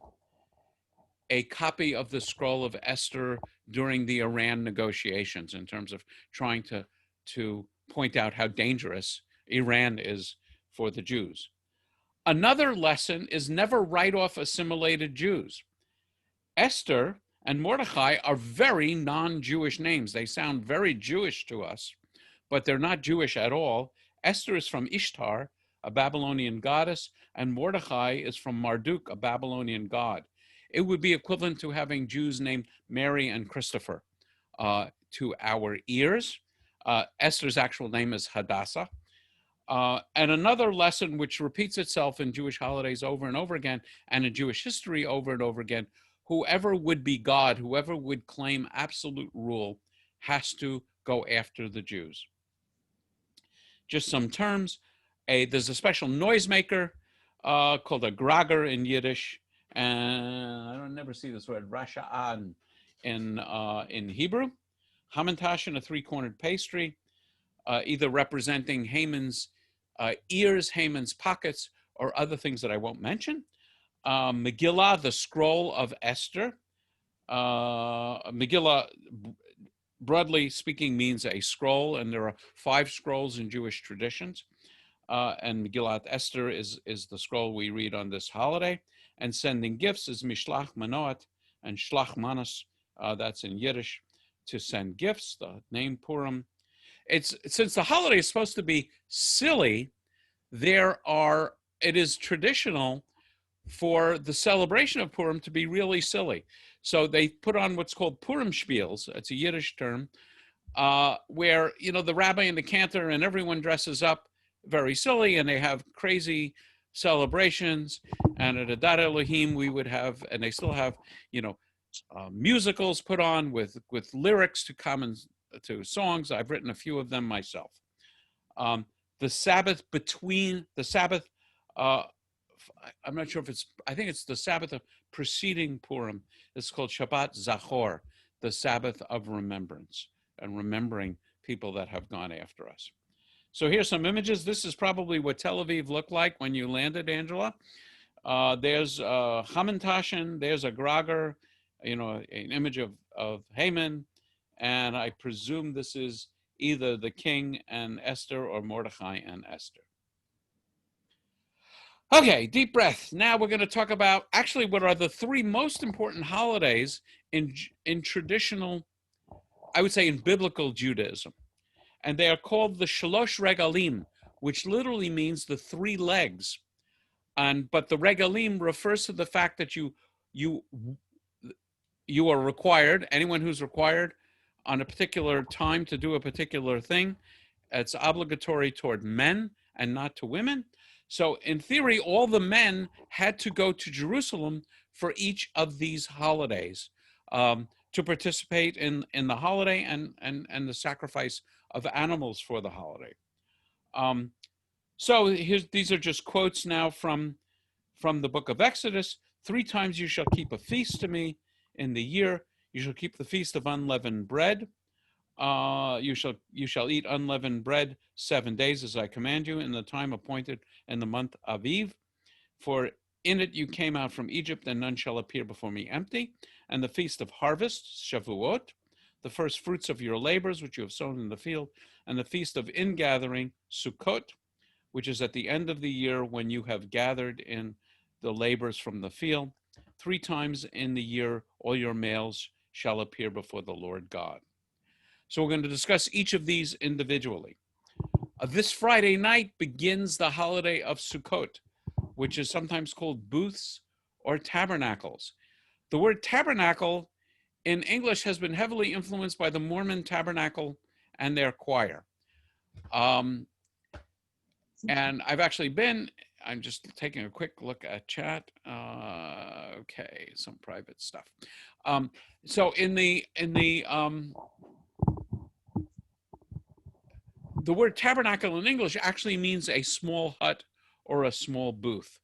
[SPEAKER 1] a copy of the Scroll of Esther during the Iran negotiations in terms of trying to point out how dangerous Iran is for the Jews. Another lesson is never write off assimilated Jews. Esther and Mordecai are very non-Jewish names. They sound very Jewish to us, but they're not Jewish at all. Esther is from Ishtar, a Babylonian goddess, and Mordecai is from Marduk, a Babylonian god. It would be equivalent to having Jews named Mary and Christopher to our ears. Esther's actual name is Hadassah. And another lesson which repeats itself in Jewish holidays over and over again, and in Jewish history over and over again, whoever would be God, whoever would claim absolute rule, has to go after the Jews. Just some terms. There's a special noisemaker called a grager in Yiddish, and I don't never see this word, rasha'an in Hebrew. Hamantashen, a three-cornered pastry, either representing Haman's ears, Haman's pockets, or other things that I won't mention. Megillah, the Scroll of Esther. Megillah, broadly speaking, means a scroll, and there are 5 scrolls in Jewish traditions. And Megillat Esther is the scroll we read on this holiday. And sending gifts is Mishlach Manot and Shlach Manos. That's in Yiddish, to send gifts. The name Purim. Since the holiday is supposed to be silly, it is traditional for the celebration of Purim to be really silly. So they put on what's called Purim spiels. It's a Yiddish term, where, the rabbi and the cantor and everyone dresses up very silly, and they have crazy celebrations. And at Adat Elohim, we would have, and they still have, musicals put on with lyrics to songs. I've written a few of them myself. The Sabbath, I'm not sure if I think it's the Sabbath of preceding Purim. It's called Shabbat Zachor, the Sabbath of remembrance, and remembering people that have gone after us. So here's some images. This is probably what Tel Aviv looked like when you landed, Angela. There's Hamantashen, there's a Grager, an image of Haman, and I presume this is either the king and Esther or Mordechai and Esther. Okay, deep breath. Now we're going to talk about actually what are the 3 most important holidays in traditional, I would say in biblical Judaism. And they are called the Shalosh Regalim, which literally means the 3 legs. But the Regalim refers to the fact that you are required, anyone who's required on a particular time to do a particular thing, it's obligatory toward men and not to women. So in theory, all the men had to go to Jerusalem for each of these holidays to participate in the holiday and the sacrifice of animals for the holiday. So these are just quotes now from the book of Exodus. 3 times you shall keep a feast to me in the year. You shall keep the feast of unleavened bread. You shall eat unleavened bread 7 days as I command you in the time appointed in the month Aviv. For in it you came out from Egypt, and none shall appear before me empty. And the feast of harvest, Shavuot, the first fruits of your labors which you have sown in the field, and the feast of ingathering, Sukkot, which is at the end of the year when you have gathered in the labors from the field. 3 times in the year all your males shall appear before the Lord God. So we're going to discuss each of these individually. This Friday night begins the holiday of Sukkot, which is sometimes called booths or tabernacles. The word tabernacle in English has been heavily influenced by the Mormon tabernacle and their choir. And I've actually I'm just taking a quick look at chat. Okay, some private stuff. So the word tabernacle in English actually means a small hut or a small booth.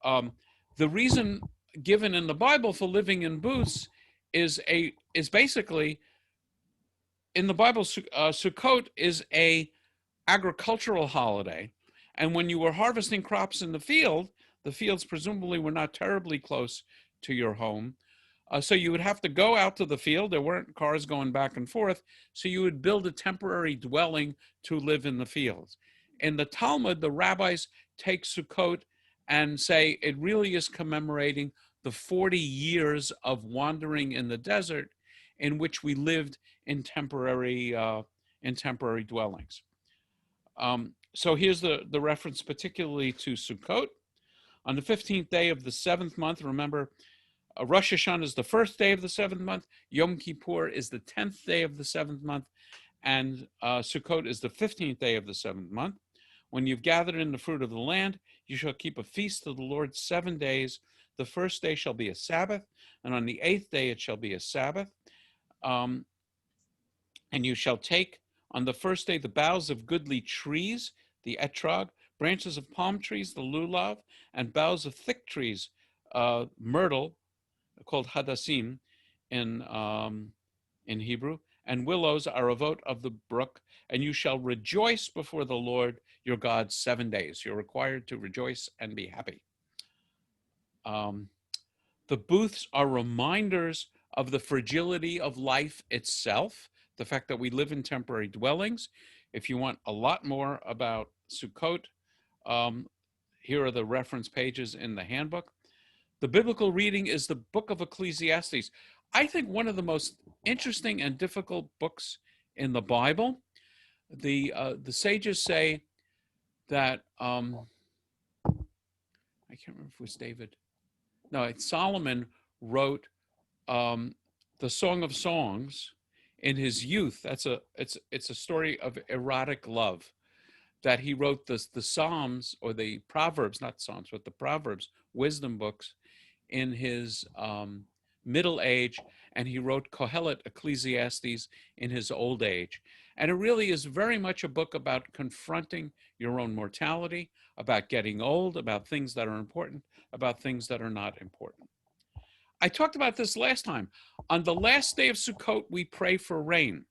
[SPEAKER 1] The reason given in the Bible for living in booths is basically, in the Bible, Sukkot is a agricultural holiday. And when you were harvesting crops in the fields presumably were not terribly close to your home. So you would have to go out to the field. There weren't cars going back and forth. So you would build a temporary dwelling to live in the fields. In the Talmud, the rabbis take Sukkot and say it really is commemorating the 40 years of wandering in the desert in which we lived in temporary dwellings. So here's the reference particularly to Sukkot. On the 15th day of the 7th month, remember, Rosh Hashanah is the 1st day of the 7th month, Yom Kippur is the 10th day of the 7th month, and Sukkot is the 15th day of the 7th month. When you've gathered in the fruit of the land, you shall keep a feast to the Lord 7 days. The 1st day shall be a Sabbath, and on the 8th day it shall be a Sabbath. And you shall take on the 1st day the boughs of goodly trees, the etrog, branches of palm trees, the lulav, and boughs of thick trees, myrtle, called hadassim in Hebrew, and willows are a vote of the brook, and you shall rejoice before the Lord your God 7 days. You're required to rejoice and be happy. The booths are reminders of the fragility of life itself, the fact that we live in temporary dwellings. If you want a lot more about Sukkot, here are the reference pages in the handbook. The biblical reading is the book of Ecclesiastes. I think one of the most interesting and difficult books in the Bible. The sages say that, I can't remember if it was David. No, it's Solomon wrote the Song of Songs in his youth. It's a story of erotic love, that he wrote the Psalms, or the Proverbs, not Psalms, but the Proverbs, wisdom books, in his middle age, and he wrote Kohelet, Ecclesiastes, in his old age. And it really is very much a book about confronting your own mortality, about getting old, about things that are important, about things that are not important. I talked about this last time. On the last day of Sukkot, we pray for rain.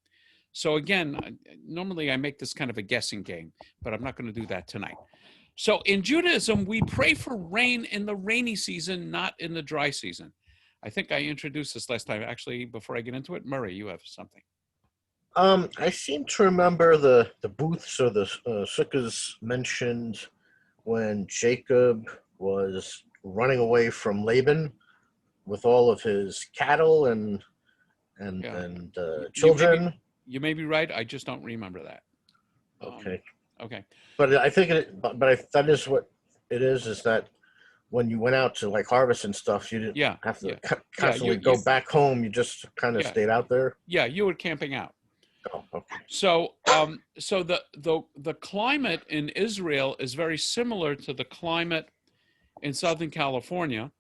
[SPEAKER 1] So again, normally I make this kind of a guessing game, but I'm not going to do that tonight. So in Judaism, we pray for rain in the rainy season, not in the dry season. I think I introduced this last time. Actually, before I get into it, Murray, you have something.
[SPEAKER 3] I seem to remember the booths or the sukkahs mentioned when Jacob was running away from Laban with all of his cattle and children.
[SPEAKER 1] You may be right. I just don't remember that.
[SPEAKER 3] Okay.
[SPEAKER 1] Okay.
[SPEAKER 3] But I think that is what it is that when you went out to like harvest and stuff, you didn't have to constantly go back home. You just kind of stayed out there.
[SPEAKER 1] Yeah, you were camping out.
[SPEAKER 3] Oh, okay.
[SPEAKER 1] So, so the climate in Israel is very similar to the climate in Southern California,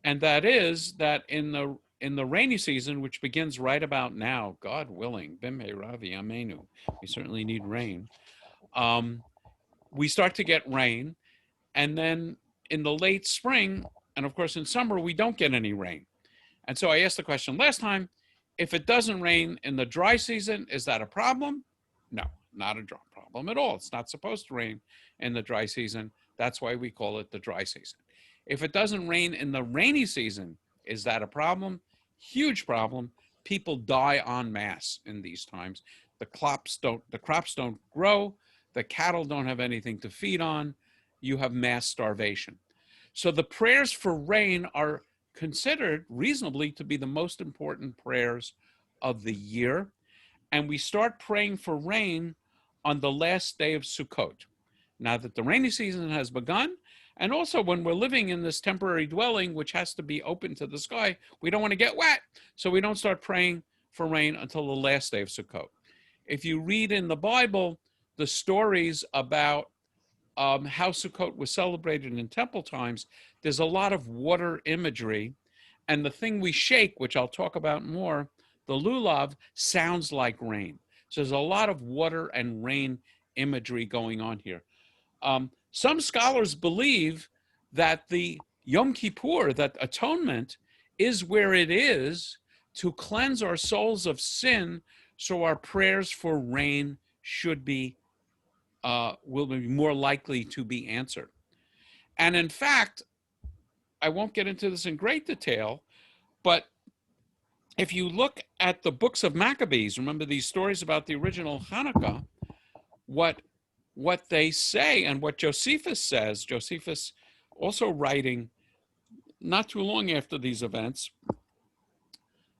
[SPEAKER 1] and that is that in the rainy season, which begins right about now, God willing, Bimhei Ravi Amenu, we certainly need rain. We start to get rain, and then in the late spring, and of course in summer, we don't get any rain. And so I asked the question last time, if it doesn't rain in the dry season, is that a problem? No, not a problem at all. It's not supposed to rain in the dry season. That's why we call it the dry season. If it doesn't rain in the rainy season, is that a problem? Huge problem. People die en masse in these times. The crops don't grow. The cattle don't have anything to feed on. You have mass starvation. So the prayers for rain are considered reasonably to be the most important prayers of the year. And we start praying for rain on the last day of Sukkot. Now that the rainy season has begun, and also when we're living in this temporary dwelling, which has to be open to the sky, we don't want to get wet. So we don't start praying for rain until the last day of Sukkot. If you read in the Bible, the stories about how Sukkot was celebrated in temple times, there's a lot of water imagery. And the thing we shake, which I'll talk about more, the lulav, sounds like rain. So there's a lot of water and rain imagery going on here. Some scholars believe that the Yom Kippur, that atonement, is where it is to cleanse our souls of sin, so our prayers for rain should be will be more likely to be answered. And in fact, I won't get into this in great detail, but if you look at the books of Maccabees, remember these stories about the original Hanukkah, what they say and what Josephus says, Josephus also writing not too long after these events,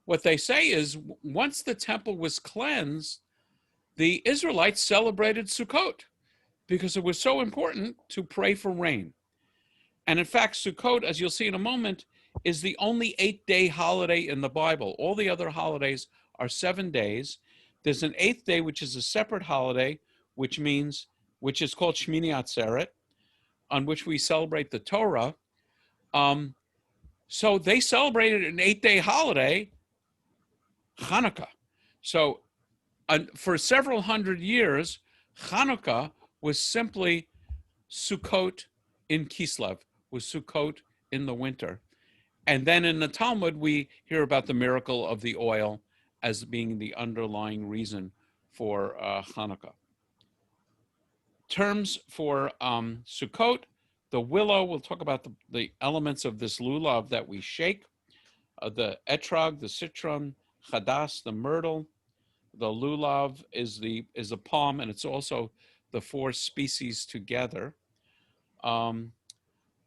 [SPEAKER 1] what they say is once the temple was cleansed, the Israelites celebrated Sukkot because it was so important to pray for rain. And in fact, Sukkot, as you'll see in a moment, is the only 8-day holiday in the Bible. All the other holidays are 7 days. There's an 8th day, which is a separate holiday, which is called Shmini Atzeret, on which we celebrate the Torah. So they celebrated an 8-day holiday, Hanukkah. So for several hundred years, Hanukkah was simply Sukkot in Kislev, was Sukkot in the winter. And then in the Talmud, we hear about the miracle of the oil as being the underlying reason for Hanukkah. Terms for Sukkot, the willow, we'll talk about the elements of this lulav that we shake, the etrog, the citron, chadas, the myrtle. The lulav is a palm, and it's also the 4 species together.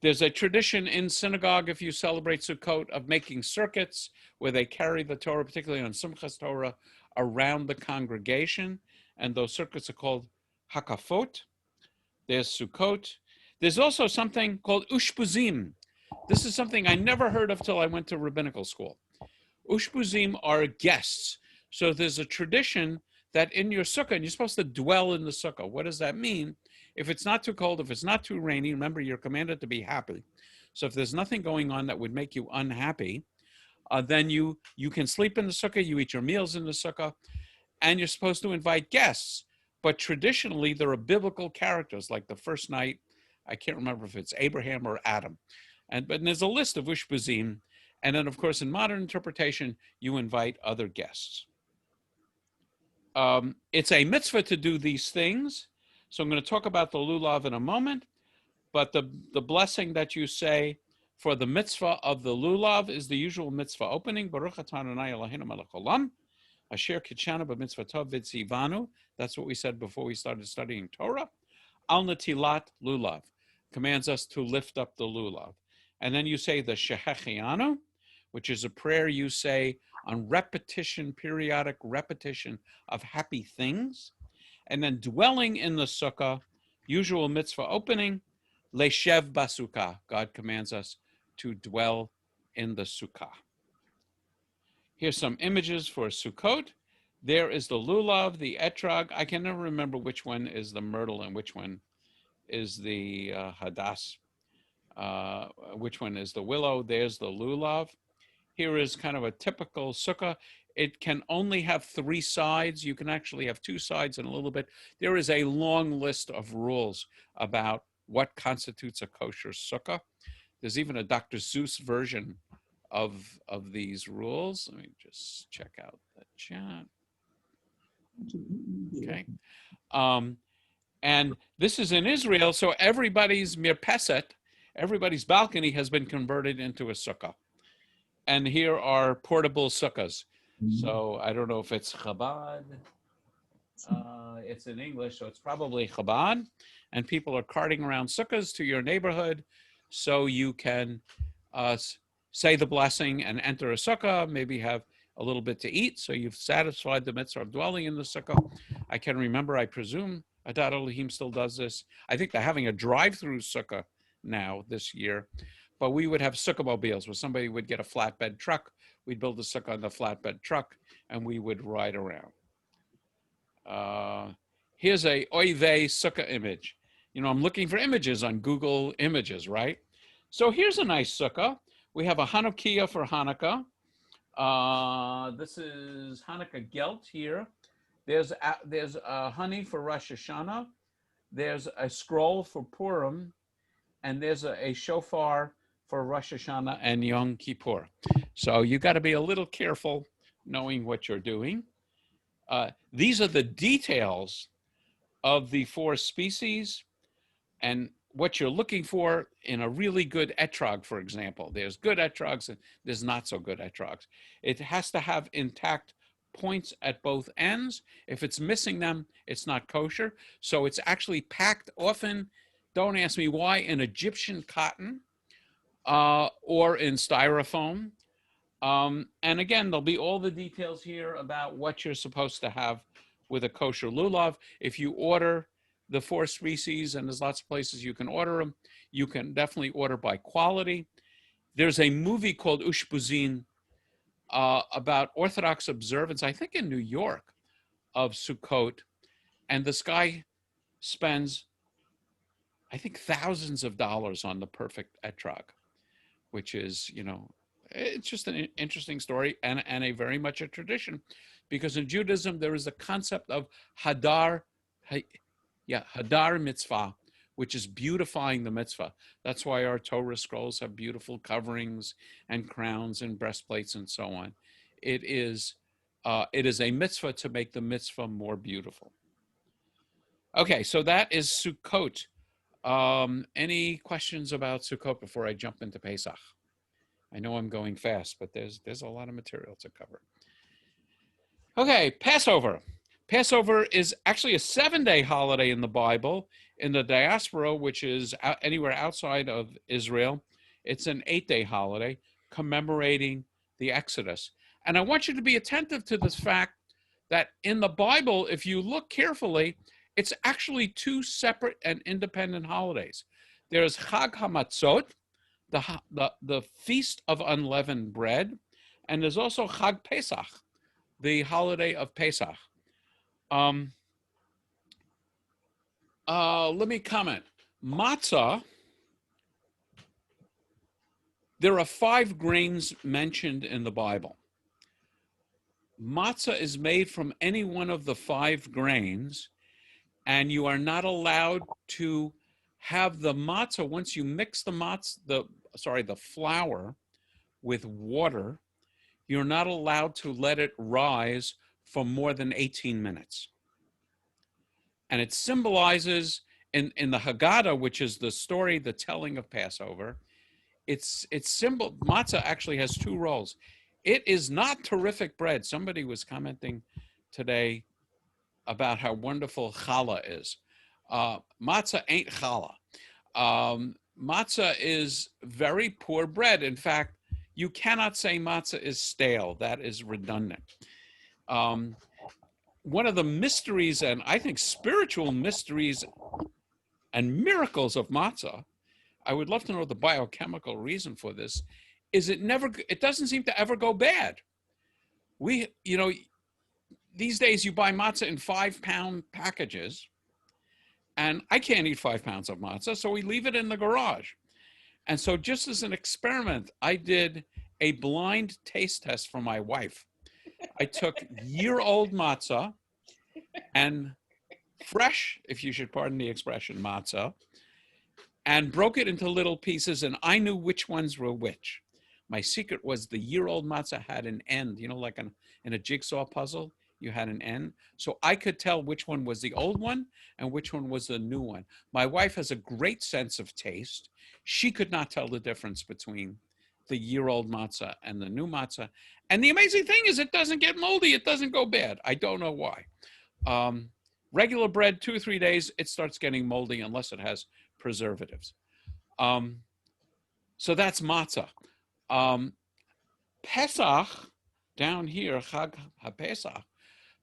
[SPEAKER 1] There's a tradition in synagogue, if you celebrate Sukkot, of making circuits where they carry the Torah, particularly on Simchas Torah, around the congregation. And those circuits are called hakafot. There's Sukkot. There's also something called ushpuzim. This is something I never heard of till I went to rabbinical school. Ushpuzim are guests. So there's a tradition that in your sukkah, and you're supposed to dwell in the sukkah. What does that mean? If it's not too cold, if it's not too rainy, remember you're commanded to be happy. So if there's nothing going on that would make you unhappy, then you can sleep in the sukkah, you eat your meals in the sukkah, and you're supposed to invite guests. But traditionally, there are biblical characters, like the first night, I can't remember if it's Abraham or Adam. But there's a list of ushpuzim. And then, of course, in modern interpretation, you invite other guests. It's a mitzvah to do these things. So I'm going to talk about the lulav in a moment. But the blessing that you say for the mitzvah of the lulav is the usual mitzvah opening. Baruch atah Adonai Eloheinu melech haolam, asher kitshanu b'mitzvotov v'tzivanu. That's what we said before we started studying Torah. Al netilat lulav commands us to lift up the lulav. And then you say the shehechianu, which is a prayer you say on repetition, periodic repetition of happy things. And then dwelling in the sukkah, usual mitzvah opening, leshev basukkah. God commands us to dwell in the sukkah. Here's some images for Sukkot. There is the lulav, the etrog. I can never remember which one is the myrtle and which one is the hadas. Which one is the willow? There's the lulav. Here is kind of a typical sukkah. It can only have 3 sides. You can actually have 2 sides and a little bit. There is a long list of rules about what constitutes a kosher sukkah. There's even a Dr. Seuss version of these rules. Let me just check out the chat. Okay. And this is in Israel, so everybody's mirpeset, everybody's balcony has been converted into a sukkah. And here are portable sukkahs. So I don't know if it's Chabad. It's in English, so it's probably Chabad. And people are carting around sukkahs to your neighborhood so you can say the blessing and enter a sukkah, maybe have a little bit to eat. So you've satisfied the mitzvah of dwelling in the sukkah. I can remember, I presume, Adat Elohim still does this. I think they're having a drive-through sukkah now this year. But we would have sukkah mobiles where somebody would get a flatbed truck. We'd build a sukkah on the flatbed truck, and we would ride around. Here's a oy vey sukkah image. You know, I'm looking for images on Google Images, right? So here's a nice sukkah. We have a Hanukkah for Hanukkah. This is Hanukkah gelt here. There's honey for Rosh Hashanah. There's a scroll for Purim. And there's a shofar for Rosh Hashanah and Yom Kippur. So you got to be a little careful knowing what you're doing. These are the details of the 4 species and what you're looking for in a really good etrog, for example. There's good etrogs and there's not so good etrogs. It has to have intact points at both ends. If it's missing them, it's not kosher. So it's actually packed often, don't ask me why, in Egyptian cotton or in styrofoam. And again, there'll be all the details here about what you're supposed to have with a kosher lulav. If you order the 4 species, and there's lots of places you can order them, you can definitely order by quality. There's a movie called Ushpuzin about Orthodox observance, I think in New York, of Sukkot. And this guy spends, I think, thousands of dollars on the perfect etrog, which is, you know, it's just an interesting story and a very much a tradition, because in Judaism, there is a concept of hadar mitzvah, which is beautifying the mitzvah. That's why our Torah scrolls have beautiful coverings and crowns and breastplates and so on. It is it is a mitzvah to make the mitzvah more beautiful. Okay, so that is Sukkot. Any questions about Sukkot before I jump into Pesach? I know I'm going fast, but there's a lot of material to cover. Okay, Passover. Passover is actually a 7-day holiday in the Bible. In the diaspora, which is anywhere outside of Israel, it's an 8-day holiday commemorating the Exodus. And I want you to be attentive to this fact that in the Bible, if you look carefully, it's actually 2 separate and independent holidays. There's Chag HaMatzot, the Feast of Unleavened Bread, and there's also Chag Pesach, the holiday of Pesach. Let me comment. Matzah, there are 5 grains mentioned in the Bible. Matzah is made from any one of the 5 grains, and you are not allowed to have the matzah, once you mix the flour with water, you're not allowed to let it rise for more than 18 minutes. And it symbolizes in the Haggadah, which is the story, the telling of Passover, matzah actually has 2 roles. It is not terrific bread. Somebody was commenting today about how wonderful challah is. Matzah ain't challah. Matzah is very poor bread. In fact, you cannot say matzah is stale. That is redundant. One of the mysteries, and I think spiritual mysteries and miracles of matzah, I would love to know the biochemical reason for this, is it doesn't seem to ever go bad. These days you buy matzah in 5-pound packages, and I can't eat 5 pounds of matzah, so we leave it in the garage. And so just as an experiment, I did a blind taste test for my wife. I took year-old matzah and fresh, if you should pardon the expression, matzah, and broke it into little pieces, and I knew which ones were which. My secret was the year-old matzah had an end, like in a jigsaw puzzle, you had an end. So I could tell which one was the old one and which one was the new one. My wife has a great sense of taste. She could not tell the difference between the year-old matzah and the new matzah. And the amazing thing is it doesn't get moldy. It doesn't go bad. I don't know why. Regular bread, 2 or 3 days, it starts getting moldy unless it has preservatives. So that's matzah. Pesach, down here, Chag HaPesach.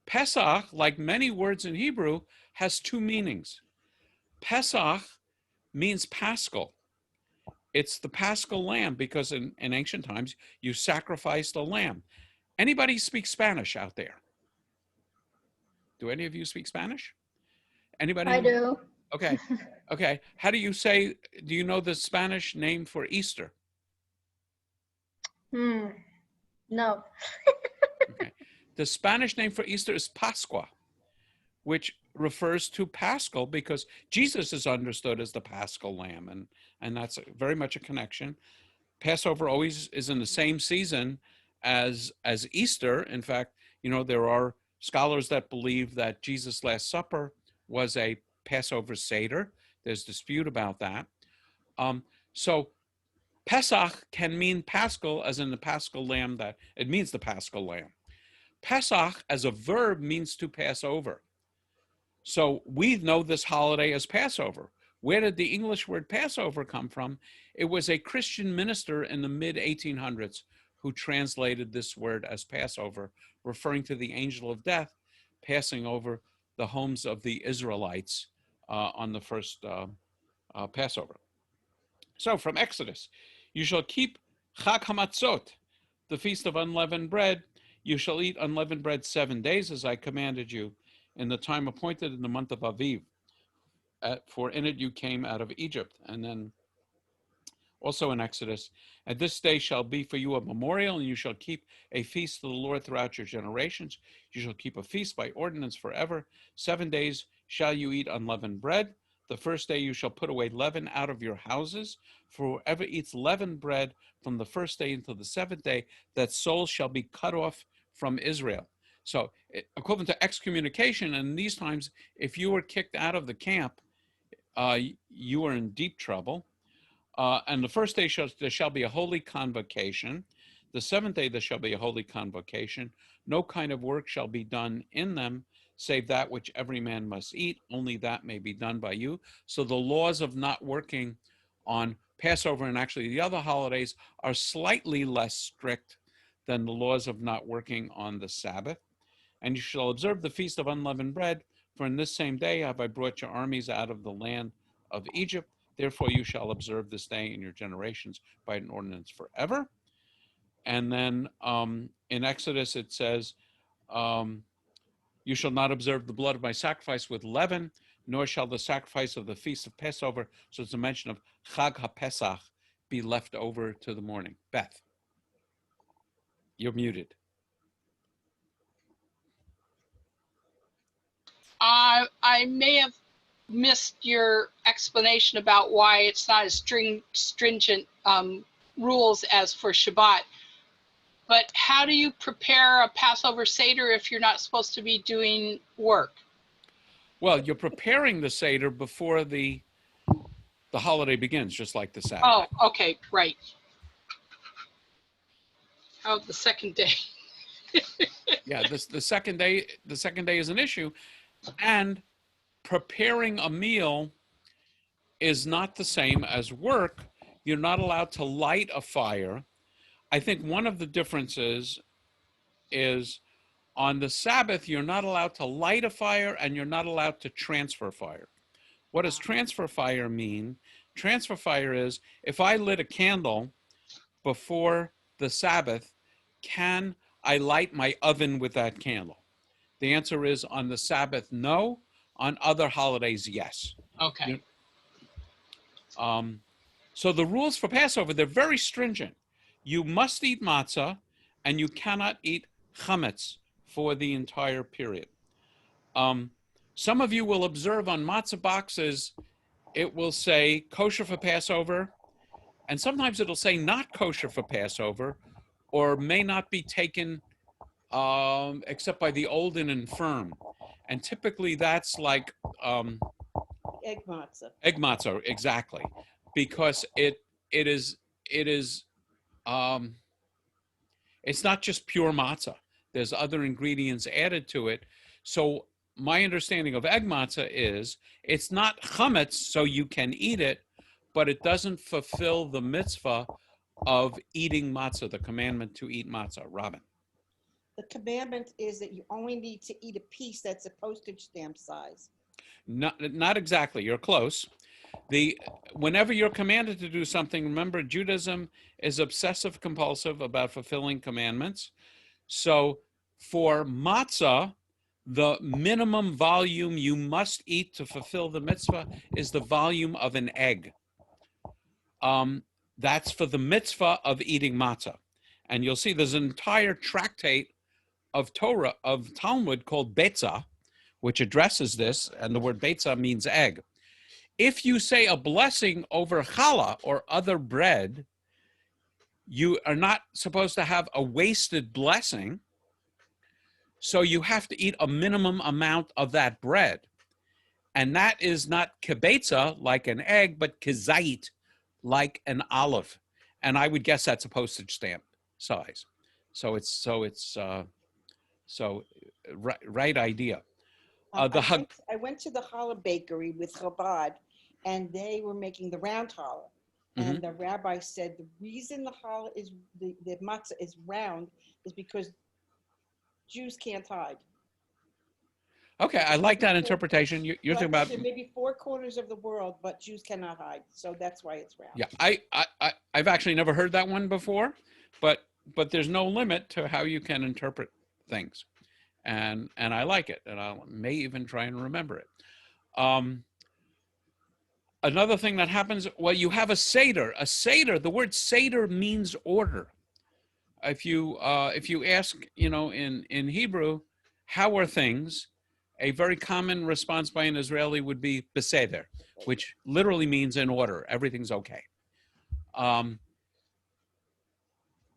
[SPEAKER 1] Pesach, like many words in Hebrew, has 2 meanings. Pesach means paschal. It's the paschal lamb because in ancient times, you sacrificed a lamb. Anybody speak Spanish out there? Do any of you speak Spanish? Anybody?
[SPEAKER 8] I do.
[SPEAKER 1] Okay. Okay. How do you say, do you know the Spanish name for Easter?
[SPEAKER 8] No.
[SPEAKER 1] Okay. The Spanish name for Easter is Pascua, which refers to Paschal because Jesus is understood as the Paschal lamb, and that's very much a connection. Passover always is in the same season as Easter. In fact, there are scholars that believe that Jesus' Last Supper was a Passover Seder. There's dispute about that. So Pesach can mean Paschal, as in the Paschal lamb, that it means the Paschal lamb. Pesach as a verb means to pass over. So we know this holiday as Passover. Where did the English word Passover come from? It was a Christian minister in the mid-1800s who translated this word as Passover, referring to the angel of death passing over the homes of the Israelites on the first Passover. So from Exodus, you shall keep Chag HaMatzot, the Feast of Unleavened Bread. You shall eat unleavened bread 7 days, as I commanded you, in the time appointed in the month of Aviv. For in it you came out of Egypt. And then also in Exodus, and this day shall be for you a memorial, and you shall keep a feast to the Lord throughout your generations. You shall keep a feast by ordinance forever. 7 days shall you eat unleavened bread. The first day you shall put away leaven out of your houses. For whoever eats leavened bread from the first day until the 7th day, that soul shall be cut off from Israel. So equivalent to excommunication. And these times, if you were kicked out of the camp, you were in deep trouble. And the first day there shall be a holy convocation. The seventh day there shall be a holy convocation. No kind of work shall be done in them, save that which every man must eat. Only that may be done by you. So the laws of not working on Passover and actually the other holidays are slightly less strict than the laws of not working on the Sabbath. And you shall observe the feast of unleavened bread, for in this same day have I brought your armies out of the land of Egypt. Therefore you shall observe this day in your generations by an ordinance forever. And then in Exodus it says, you shall not observe the blood of my sacrifice with leaven, nor shall the sacrifice of the feast of Passover, so it's a mention of Chag HaPesach, be left over to the morning. Beth, you're muted.
[SPEAKER 7] I may have missed your explanation about why it's not as stringent rules as for Shabbat. But how do you prepare a Passover Seder if you're not supposed to be doing work?
[SPEAKER 1] Well, you're preparing the Seder before the holiday begins, just like the Sabbath.
[SPEAKER 7] Oh, okay, right. Oh, the second day.
[SPEAKER 1] Yeah, the second day is an issue, and preparing a meal is not the same as work. You're not allowed to light a fire. I think one of the differences is on the Sabbath, you're not allowed to light a fire and you're not allowed to transfer fire. What does transfer fire mean? Transfer fire is if I lit a candle before the Sabbath, can I light my oven with that candle? The answer is on the Sabbath, no. On other holidays, yes.
[SPEAKER 7] Okay.
[SPEAKER 1] So the rules for Passover, they're very stringent. You must eat matzah and you cannot eat chametz for the entire period. Some of you will observe on matzah boxes, it will say kosher for Passover, and sometimes it'll say not kosher for Passover, or may not be taken except by the old and infirm. And typically that's like
[SPEAKER 4] Egg matzah.
[SPEAKER 1] Egg matzah, exactly, because it is it's not just pure matzah. There's other ingredients added to it. So my understanding of egg matzah is it's not chametz, so you can eat it, but it doesn't fulfill the mitzvah of eating matzah, the commandment to eat matzah. Robin.
[SPEAKER 4] The commandment is that you only need to eat a piece that's a postage stamp size.
[SPEAKER 1] Not exactly. You're close. Whenever you're commanded to do something, remember Judaism is obsessive compulsive about fulfilling commandments. So for matzah, the minimum volume you must eat to fulfill the mitzvah is the volume of an egg. That's for the mitzvah of eating matzah. And you'll see there's an entire tractate of Torah, of Talmud called Betzah, which addresses this, and the word Betzah means egg. If you say a blessing over challah or other bread, you are not supposed to have a wasted blessing, so you have to eat a minimum amount of that bread. And that is not kibetza, like an egg, but kizait, like an olive. And I would guess that's a postage stamp size. Right idea.
[SPEAKER 4] I went to the challah bakery with Chabad, and they were making the round challah. And the rabbi said the reason the challah is the matzah is round is because Jews can't hide.
[SPEAKER 1] Okay, I like that interpretation. You're talking about
[SPEAKER 4] maybe 4/4 of the world, but Jews cannot hide, so that's why it's round.
[SPEAKER 1] Yeah, I've actually never heard that one before, but there's no limit to how you can interpret things, and I like it, and I may even try and remember it. Another thing that happens, well, you have a Seder. A Seder, the word Seder means order. If you ask, in Hebrew, how are things? A very common response by an Israeli would be beseder, which literally means in order. Everything's okay.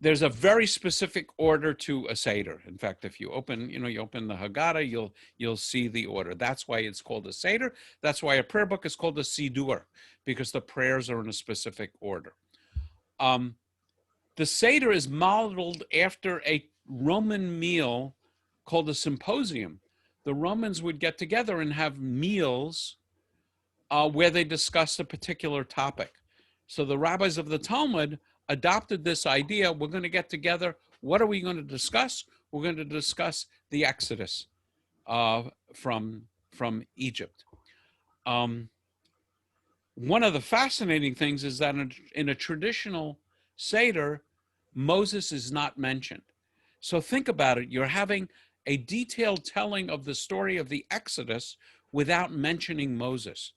[SPEAKER 1] there's a very specific order to a Seder. In fact, if you open, you open the Haggadah, you'll see the order. That's why it's called a Seder. That's why a prayer book is called a Sidur, because the prayers are in a specific order. The Seder is modeled after a Roman meal called a symposium. The Romans would get together and have meals where they discussed a particular topic. So the rabbis of the Talmud adopted this idea. We're going to get together. What are we going to discuss? We're going to discuss the Exodus from Egypt. One of the fascinating things is that in a traditional Seder, Moses is not mentioned. So think about it. You're having a detailed telling of the story of the Exodus without mentioning Moses.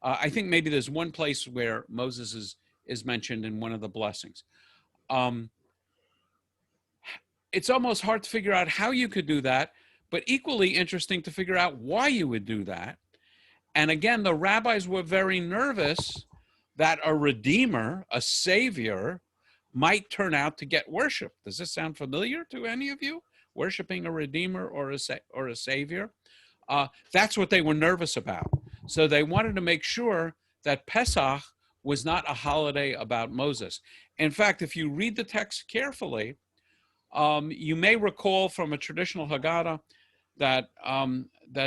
[SPEAKER 1] I think maybe there's one place where Moses is mentioned in one of the blessings. It's almost hard to figure out how you could do that, but equally interesting to figure out why you would do that. And again, the rabbis were very nervous that a redeemer, a savior, might turn out to get worship. Does this sound familiar to any of you? Worshiping a redeemer or a savior? That's what they were nervous about. So they wanted to make sure that Pesach was not a holiday about Moses. In fact, if you read the text carefully, you may recall from a traditional Haggadah that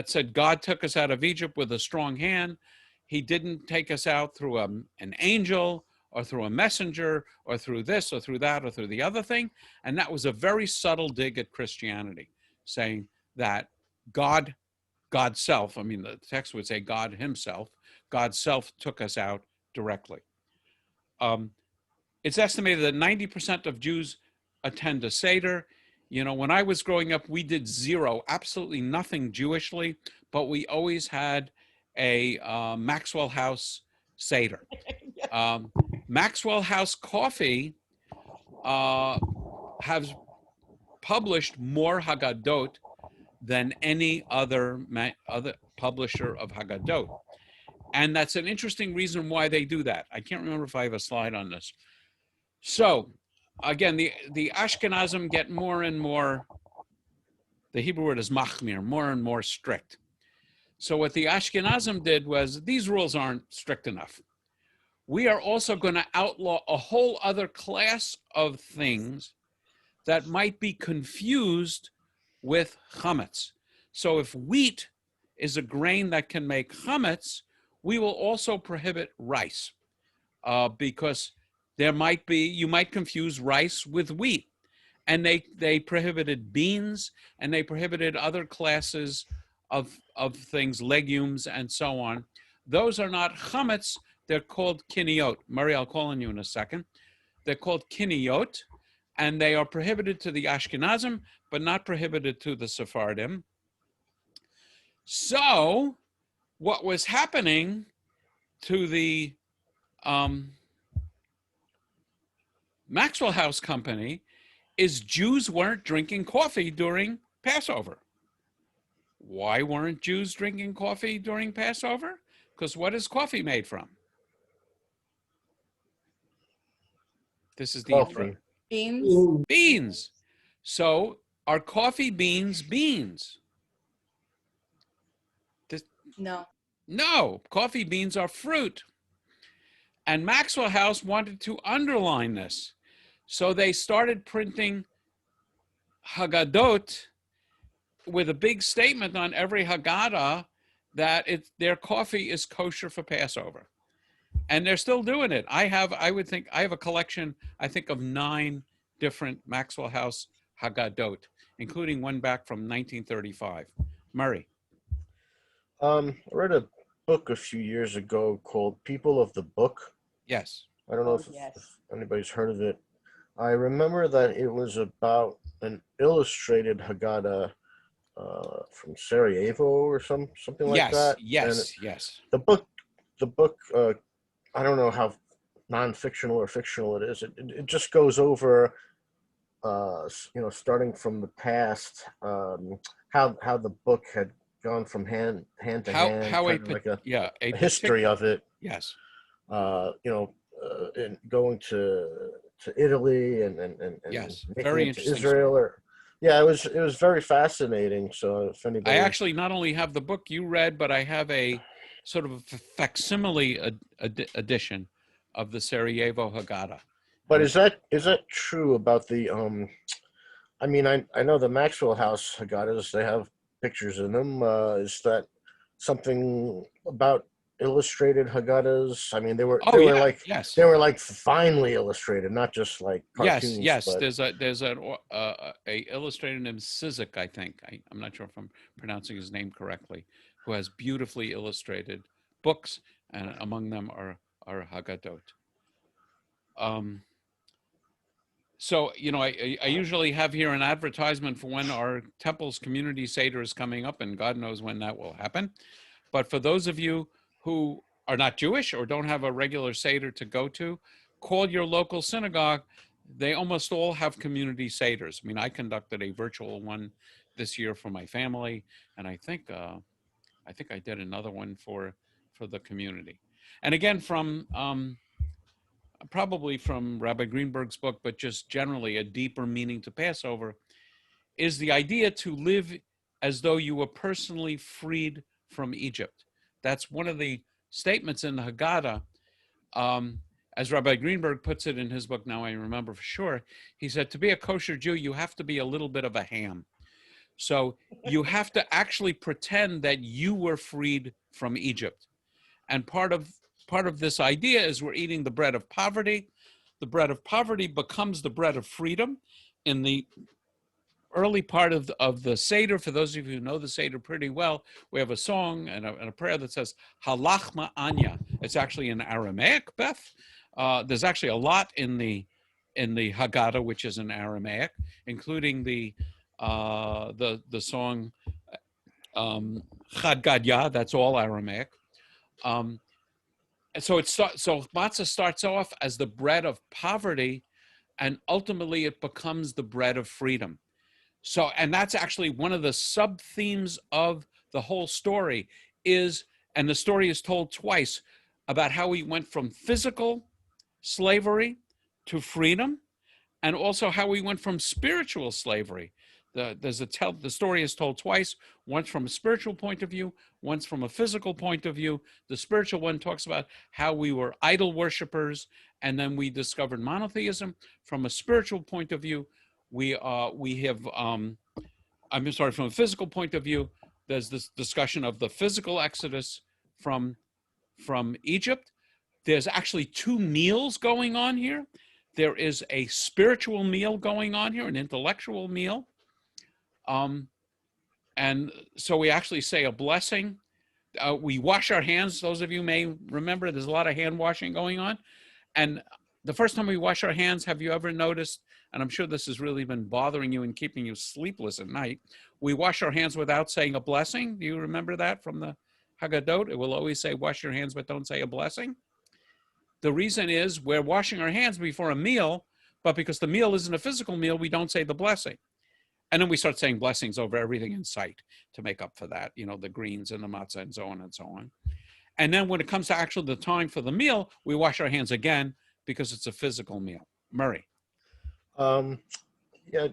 [SPEAKER 1] said God took us out of Egypt with a strong hand. He didn't take us out through an angel or through a messenger or through this or through that or through the other thing. And that was a very subtle dig at Christianity, saying that God's self, I mean, the text would say God himself, God's self took us out directly. It's estimated that 90% of Jews attend a Seder. When I was growing up, we did absolutely nothing Jewishly, but we always had a Maxwell House Seder. Maxwell House Coffee has published more Haggadot than any other publisher of Haggadot. And that's an interesting reason why they do that. I can't remember if I have a slide on this. So again, the Ashkenazim get more and more, the Hebrew word is machmir, more and more strict. So what the Ashkenazim did was, these rules aren't strict enough. We are also going to outlaw a whole other class of things that might be confused with chametz. So if wheat is a grain that can make chametz, we will also prohibit rice because you might confuse rice with wheat. And they prohibited beans, and they prohibited other classes of things, legumes and so on. Those are not chametz. They're called kiniyot. Murray, I'll call on you in a second. They're called kiniyot, and they are prohibited to the Ashkenazim, but not prohibited to the Sephardim. So what was happening to the Maxwell House Company is Jews weren't drinking coffee during Passover. Why weren't Jews drinking coffee during Passover? Because what is coffee made from? This is the
[SPEAKER 3] Coffee.
[SPEAKER 4] Beans.
[SPEAKER 1] Beans. So are coffee beans beans?
[SPEAKER 4] No.
[SPEAKER 1] No, coffee beans are fruit. And Maxwell House wanted to underline this. So they started printing Haggadot with a big statement on every Haggadah that their coffee is kosher for Passover. And they're still doing it. I have a collection, I think, of 9 different Maxwell House Haggadot, including one back from 1935. Murray.
[SPEAKER 3] I read a book a few years ago called People of the Book.
[SPEAKER 1] Yes.
[SPEAKER 3] I don't know if anybody's heard of it. I remember that it was about an illustrated Haggadah from Sarajevo or something like that.
[SPEAKER 1] Yes.
[SPEAKER 3] The book, I don't know how non-fictional or fictional it is. It just goes over, starting from the past, how the book had gone from hand to hand, a history of it.
[SPEAKER 1] Yes.
[SPEAKER 3] And going to to Italy and
[SPEAKER 1] Yes,
[SPEAKER 3] making
[SPEAKER 1] very
[SPEAKER 3] it to
[SPEAKER 1] interesting
[SPEAKER 3] Israel.
[SPEAKER 1] story.
[SPEAKER 3] Or yeah, it was very fascinating. So if anybody,
[SPEAKER 1] I actually not only have the book you read, but I have a sort of a facsimile edition of the Sarajevo Haggadah.
[SPEAKER 3] but is that true about the I mean, I know the Maxwell House Haggadahs, they have pictures in them. Is that something about illustrated Haggadahs? I mean, they were
[SPEAKER 1] Oh
[SPEAKER 3] they were
[SPEAKER 1] yeah,
[SPEAKER 3] like
[SPEAKER 1] yes,
[SPEAKER 3] they were like finely illustrated, not just like
[SPEAKER 1] yes,
[SPEAKER 3] cartoons.
[SPEAKER 1] yes.
[SPEAKER 3] But
[SPEAKER 1] There's a illustrator named Sizik, I think. I'm not sure if I'm pronouncing his name correctly, who has beautifully illustrated books, and among them are Haggadot. So, you know, I usually have here an advertisement for when our temple's community Seder is coming up, and God knows when that will happen. But for those of you who are not Jewish or don't have a regular Seder to go to, call your local synagogue. They almost all have community Seders. I mean, I conducted a virtual one this year for my family, and I think I did another one for the community. And again, from probably from Rabbi Greenberg's book, but just generally a deeper meaning to Passover, is the idea to live as though you were personally freed from Egypt. That's one of the statements in the Haggadah. As Rabbi Greenberg puts it in his book, now I remember for sure, he said, to be a kosher Jew, you have to be a little bit of a ham. So you have to actually pretend that you were freed from Egypt. And part of this idea is we're eating the bread of poverty. The bread of poverty becomes the bread of freedom. In the early part of the Seder, for those of you who know the Seder pretty well, we have a song and a prayer that says, Halachma Anya. It's actually in Aramaic, Beth. There's actually a lot in the Haggadah, which is in Aramaic, including the song Chad Gadya, that's all Aramaic. So matzah starts off as the bread of poverty, and ultimately it becomes the bread of freedom. So, and that's actually one of the sub themes of the whole story is, and the story is told twice, about how we went from physical slavery to freedom, and also how we went from spiritual slavery. The story is told twice, once from a spiritual point of view, once from a physical point of view. The spiritual one talks about how we were idol worshipers, and then we discovered monotheism. From a spiritual point of view, from a physical point of view, there's this discussion of the physical exodus from Egypt. There's actually two meals going on here. There is a spiritual meal going on here, an intellectual meal. And so we actually say a blessing. We wash our hands. Those of you may remember there's a lot of hand washing going on. And the first time we wash our hands, have you ever noticed, and I'm sure this has really been bothering you and keeping you sleepless at night, we wash our hands without saying a blessing. Do you remember that from the Haggadot? It will always say, wash your hands, but don't say a blessing. The reason is we're washing our hands before a meal, but because the meal isn't a physical meal, we don't say the blessing. And then we start saying blessings over everything in sight to make up for that, you know, the greens and the matzah and so on and so on. And then when it comes to actually the time for the meal, we wash our hands again because it's a physical meal. Murray.
[SPEAKER 3] Yeah,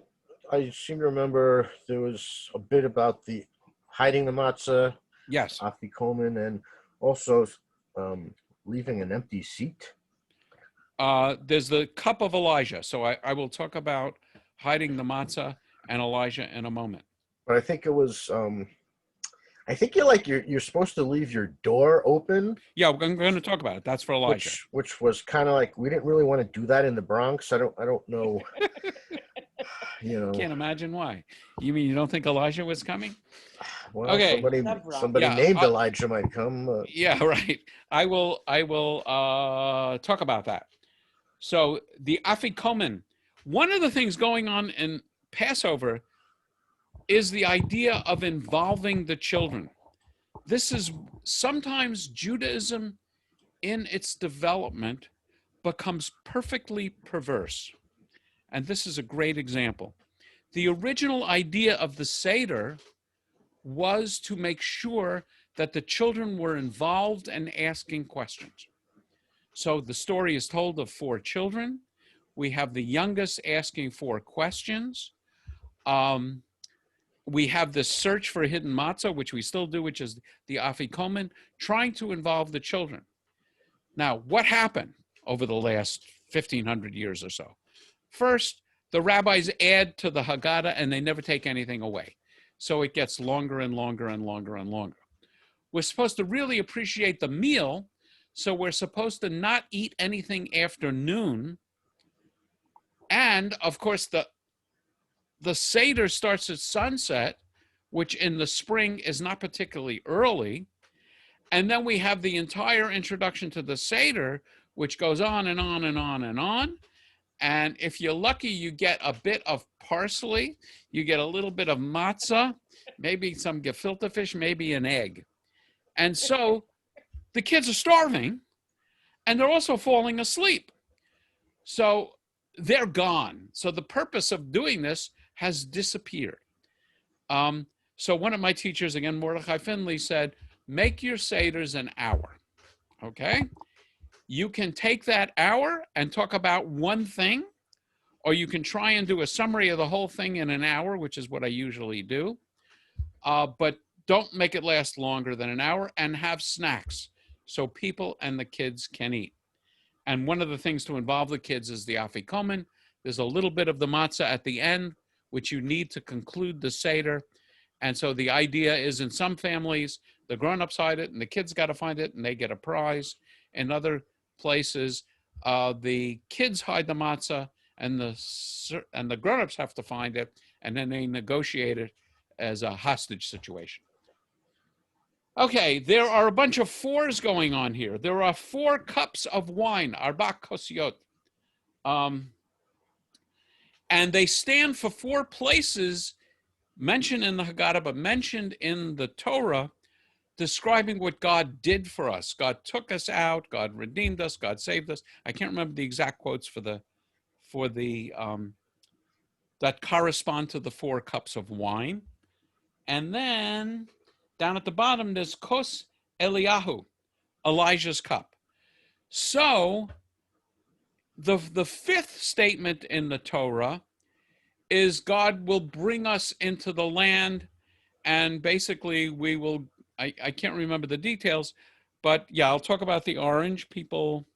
[SPEAKER 3] I seem to remember there was a bit about the hiding the matzah.
[SPEAKER 1] Yes.
[SPEAKER 3] Afikomen, and also leaving an empty seat.
[SPEAKER 1] There's the cup of Elijah. So I will talk about hiding the matzah and Elijah in a moment.
[SPEAKER 3] But I think it was, I think you're supposed to leave your door open.
[SPEAKER 1] Yeah, we're going to talk about it. That's for Elijah.
[SPEAKER 3] Which was kind of like, we didn't really want to do that in the Bronx. I don't know. You know.
[SPEAKER 1] Can't imagine why. You mean you don't think Elijah was coming?
[SPEAKER 3] Well,
[SPEAKER 1] okay.
[SPEAKER 3] Somebody named Elijah might come.
[SPEAKER 1] Yeah, right. I will talk about that. So the Afikomen, one of the things going on in Passover is the idea of involving the children. This is sometimes Judaism in its development becomes perfectly perverse. And this is a great example. The original idea of the Seder was to make sure that the children were involved and asking questions. So the story is told of 4 children. We have the youngest asking 4 questions. We have the search for hidden matzah, which we still do, which is the afikomen, trying to involve the children. Now, what happened over the last 1,500 years or so? First, the rabbis add to the Haggadah and they never take anything away. So it gets longer and longer and longer and longer. We're supposed to really appreciate the meal, so we're supposed to not eat anything after noon. And of course, the Seder starts at sunset, which in the spring is not particularly early. And then we have the entire introduction to the Seder, which goes on and on and on and on. And if you're lucky, you get a bit of parsley, you get a little bit of matzah, maybe some gefilte fish, maybe an egg. And so the kids are starving and they're also falling asleep. So they're gone. So the purpose of doing this has disappeared. So one of my teachers, again, Mordechai Finley, said, make your Seders an hour, okay? You can take that hour and talk about one thing, or you can try and do a summary of the whole thing in an hour, which is what I usually do. But don't make it last longer than an hour, and have snacks so people and the kids can eat. And one of the things to involve the kids is the afikomen. There's a little bit of the matzah at the end, which you need to conclude the Seder. And so the idea is, in some families, the grown-ups hide it and the kids got to find it and they get a prize. In other places, the kids hide the matzah and the grown-ups have to find it, and then they negotiate it as a hostage situation. Okay, there are a bunch of 4s going on here. There are 4 cups of wine, arba kosiot. And they stand for 4 places mentioned in the Haggadah, but mentioned in the Torah, describing what God did for us. God took us out, God redeemed us, God saved us. I can't remember the exact quotes for the that correspond to the 4 cups of wine. And then down at the bottom, there's Kos Eliyahu, Elijah's cup. So the 5th statement in the Torah is God will bring us into the land, and basically we will, I can't remember the details, but yeah, I'll talk about the orange people.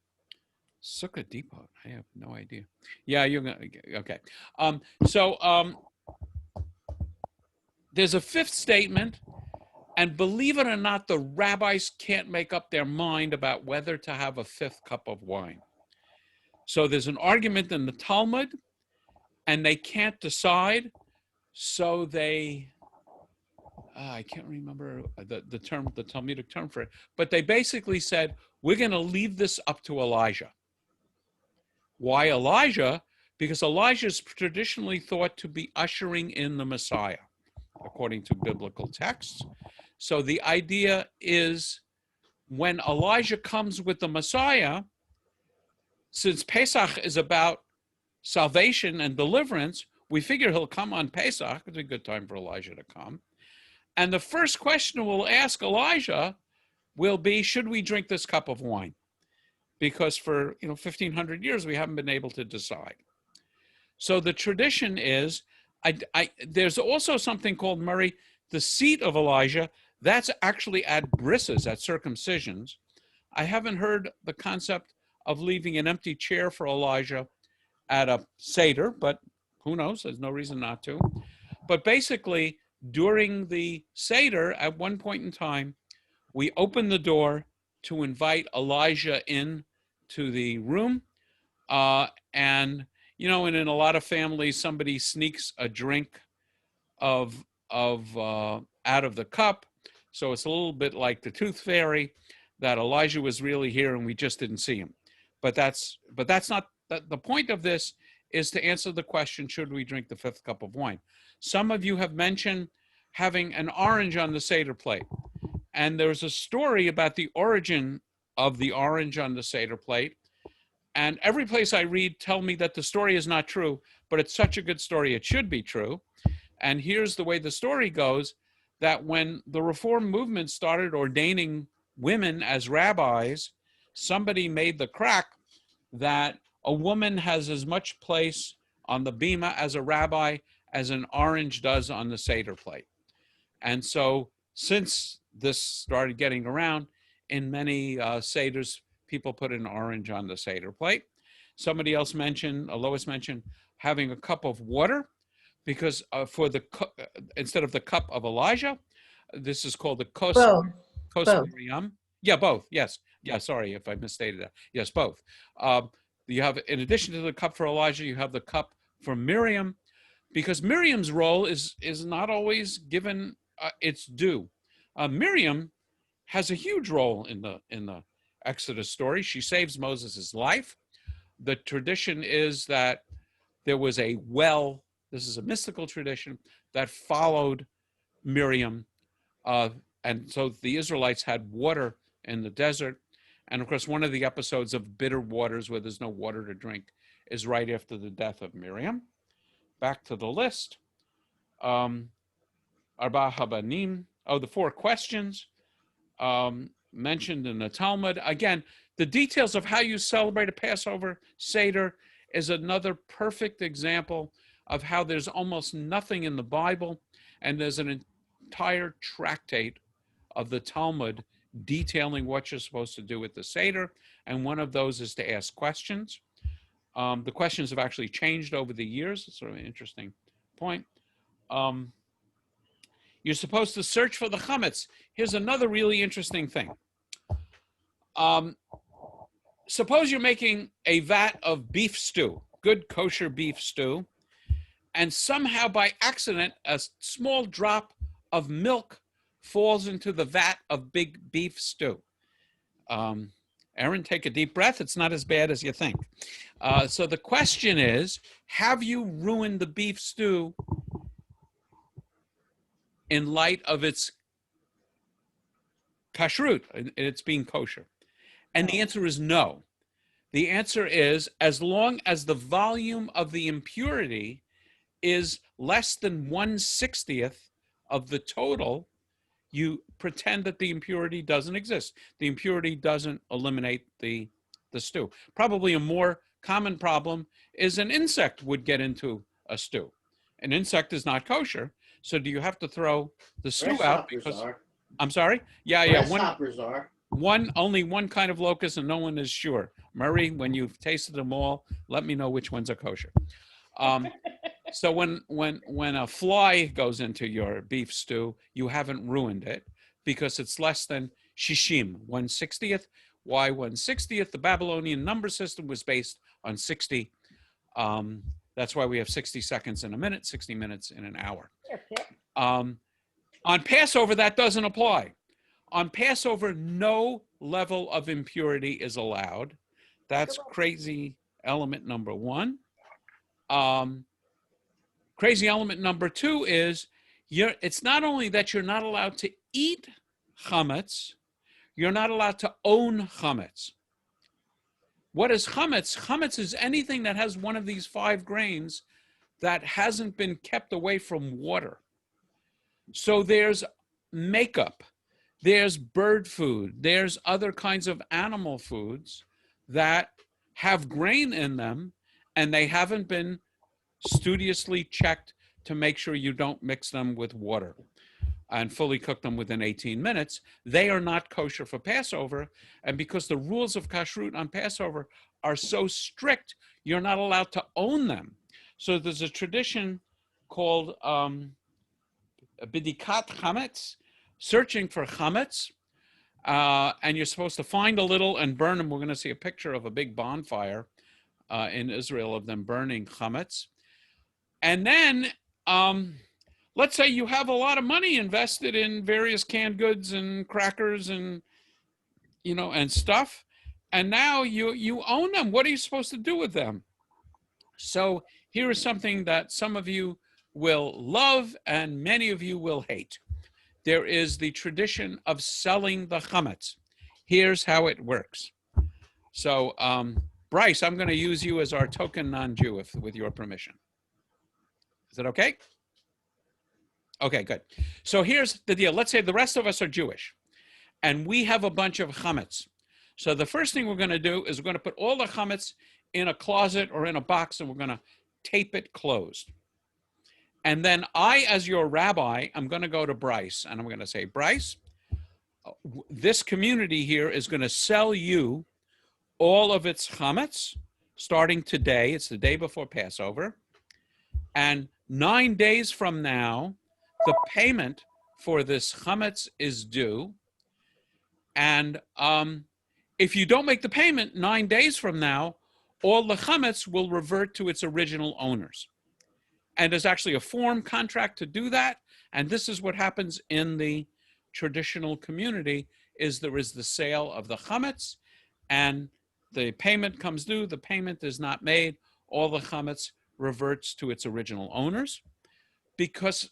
[SPEAKER 1] Sukkot Depot, I have no idea. Yeah, you're gonna, okay. There's a 5th statement, and believe it or not, the rabbis can't make up their mind about whether to have a 5th cup of wine. So there's an argument in the Talmud, and they can't decide. So they, I can't remember the term, the Talmudic term for it, but they basically said, we're going to leave this up to Elijah. Why Elijah? Because Elijah is traditionally thought to be ushering in the Messiah, according to biblical texts. So the idea is, when Elijah comes with the Messiah, since Pesach is about salvation and deliverance, we figure he'll come on Pesach. It's a good time for Elijah to come. And the first question we'll ask Elijah will be, should we drink this cup of wine? Because for 1,500 years, we haven't been able to decide. So the tradition is, there's also something called, Murray, the seat of Elijah. That's actually at brisses, at circumcisions. I haven't heard the concept of leaving an empty chair for Elijah at a Seder, but who knows? There's no reason not to. But basically, during the Seder, at one point in time, we open the door to invite Elijah in to the room. And in a lot of families, somebody sneaks a drink out of the cup. So it's a little bit like the tooth fairy, that Elijah was really here and we just didn't see him. But that's not the point of this. Is to answer the question, should we drink the 5th cup of wine? Some of you have mentioned having an orange on the Seder plate. And there's a story about the origin of the orange on the Seder plate. And every place I read tell me that the story is not true, but it's such a good story, it should be true. And here's the way the story goes, that when the Reform movement started ordaining women as rabbis, somebody made the crack that a woman has as much place on the bima as a rabbi as an orange does on the Seder plate. And so since this started getting around, in many Seders, people put an orange on the Seder plate. Somebody else mentioned, Lois mentioned, having a cup of water, because instead of the cup of Elijah, this is called the kos Miriam. Yeah, both. Yes. Yeah, sorry if I misstated that. Yes, both. You have, in addition to the cup for Elijah, you have the cup for Miriam, because Miriam's role is not always given its due. Miriam has a huge role in the Exodus story. She saves Moses' life. The tradition is that there was a well, this is a mystical tradition, that followed Miriam. And so the Israelites had water in the desert. And of course, one of the episodes of bitter waters where there's no water to drink is right after the death of Miriam. Back to the list. Arba Habanim, the 4 questions mentioned in the Talmud. Again, the details of how you celebrate a Passover Seder is another perfect example of how there's almost nothing in the Bible, and there's an entire tractate of the Talmud detailing what you're supposed to do with the Seder, and one of those is to ask questions. The questions have actually changed over the years. It's sort of an interesting point. You're supposed to search for the chametz. Here's another really interesting thing. Suppose you're making a vat of beef stew, good kosher beef stew, and somehow by accident, a small drop of milk falls into the vat of big beef stew. Aaron, take a deep breath. It's not as bad as you think. So the question is, have you ruined the beef stew in light of its kashrut, it's being kosher? And the answer is no. The answer is, as long as the volume of the impurity is less than 1/60th of the total, you pretend that the impurity doesn't exist. The impurity doesn't eliminate the stew. Probably a more common problem is an insect would get into a stew. An insect is not kosher, so do you have to throw the stew out? Because, I'm sorry? Yeah.
[SPEAKER 3] Grasshoppers are.
[SPEAKER 1] Only one kind of locust, and no one is sure. Murray, when you've tasted them all, let me know which ones are kosher. So when a fly goes into your beef stew, you haven't ruined it because it's less than shishim, 1/60th. Why 1/60th? The Babylonian number system was based on 60. That's why we have 60 seconds in a minute, 60 minutes in an hour. On Passover, that doesn't apply. On Passover, no level of impurity is allowed. That's crazy element number 1. Crazy element number 2 is it's not only that you're not allowed to eat chametz, you're not allowed to own chametz. What is chametz? Chametz is anything that has one of these 5 grains that hasn't been kept away from water. So there's makeup, there's bird food, there's other kinds of animal foods that have grain in them, and they haven't been studiously checked to make sure you don't mix them with water and fully cook them within 18 minutes. They are not kosher for Passover. And because the rules of kashrut on Passover are so strict, you're not allowed to own them. So there's a tradition called bidikat chametz, searching for chametz. And you're supposed to find a little and burn them. We're going to see a picture of a big bonfire in Israel of them burning chametz. And then, let's say you have a lot of money invested in various canned goods and crackers and, and stuff. And now you own them. What are you supposed to do with them? So here is something that some of you will love and many of you will hate. There is the tradition of selling the chametz. Here's how it works. So, Bryce, I'm going to use you as our token non-Jew with your permission. Is that okay? Okay, good. So here's the deal. Let's say the rest of us are Jewish, and we have a bunch of chametz. So the first thing we're going to do is we're going to put all the chametz in a closet or in a box, and we're going to tape it closed. And then I, as your rabbi, I'm going to go to Bryce, and I'm going to say, Bryce, this community here is going to sell you all of its chametz starting today. It's the day before Passover. And 9 days from now, the payment for this chametz is due. And if you don't make the payment 9 days from now, all the chametz will revert to its original owners. And there's actually a form contract to do that. And this is what happens in the traditional community, is there is the sale of the chametz, and the payment comes due, the payment is not made, all the chametz reverts to its original owners. Because,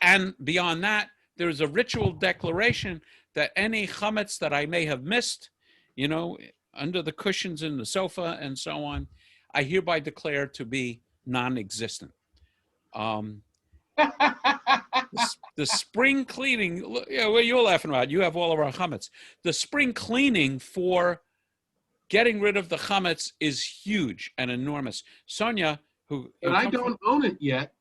[SPEAKER 1] and beyond that, there's a ritual declaration that any chametz that I may have missed, you know, under the cushions in the sofa and so on, I hereby declare to be non-existent. The spring cleaning, you know, what you're laughing about, you have all of our chametz. The spring cleaning for getting rid of the chametz is huge and enormous. Sonia, who...
[SPEAKER 2] But I don't own it yet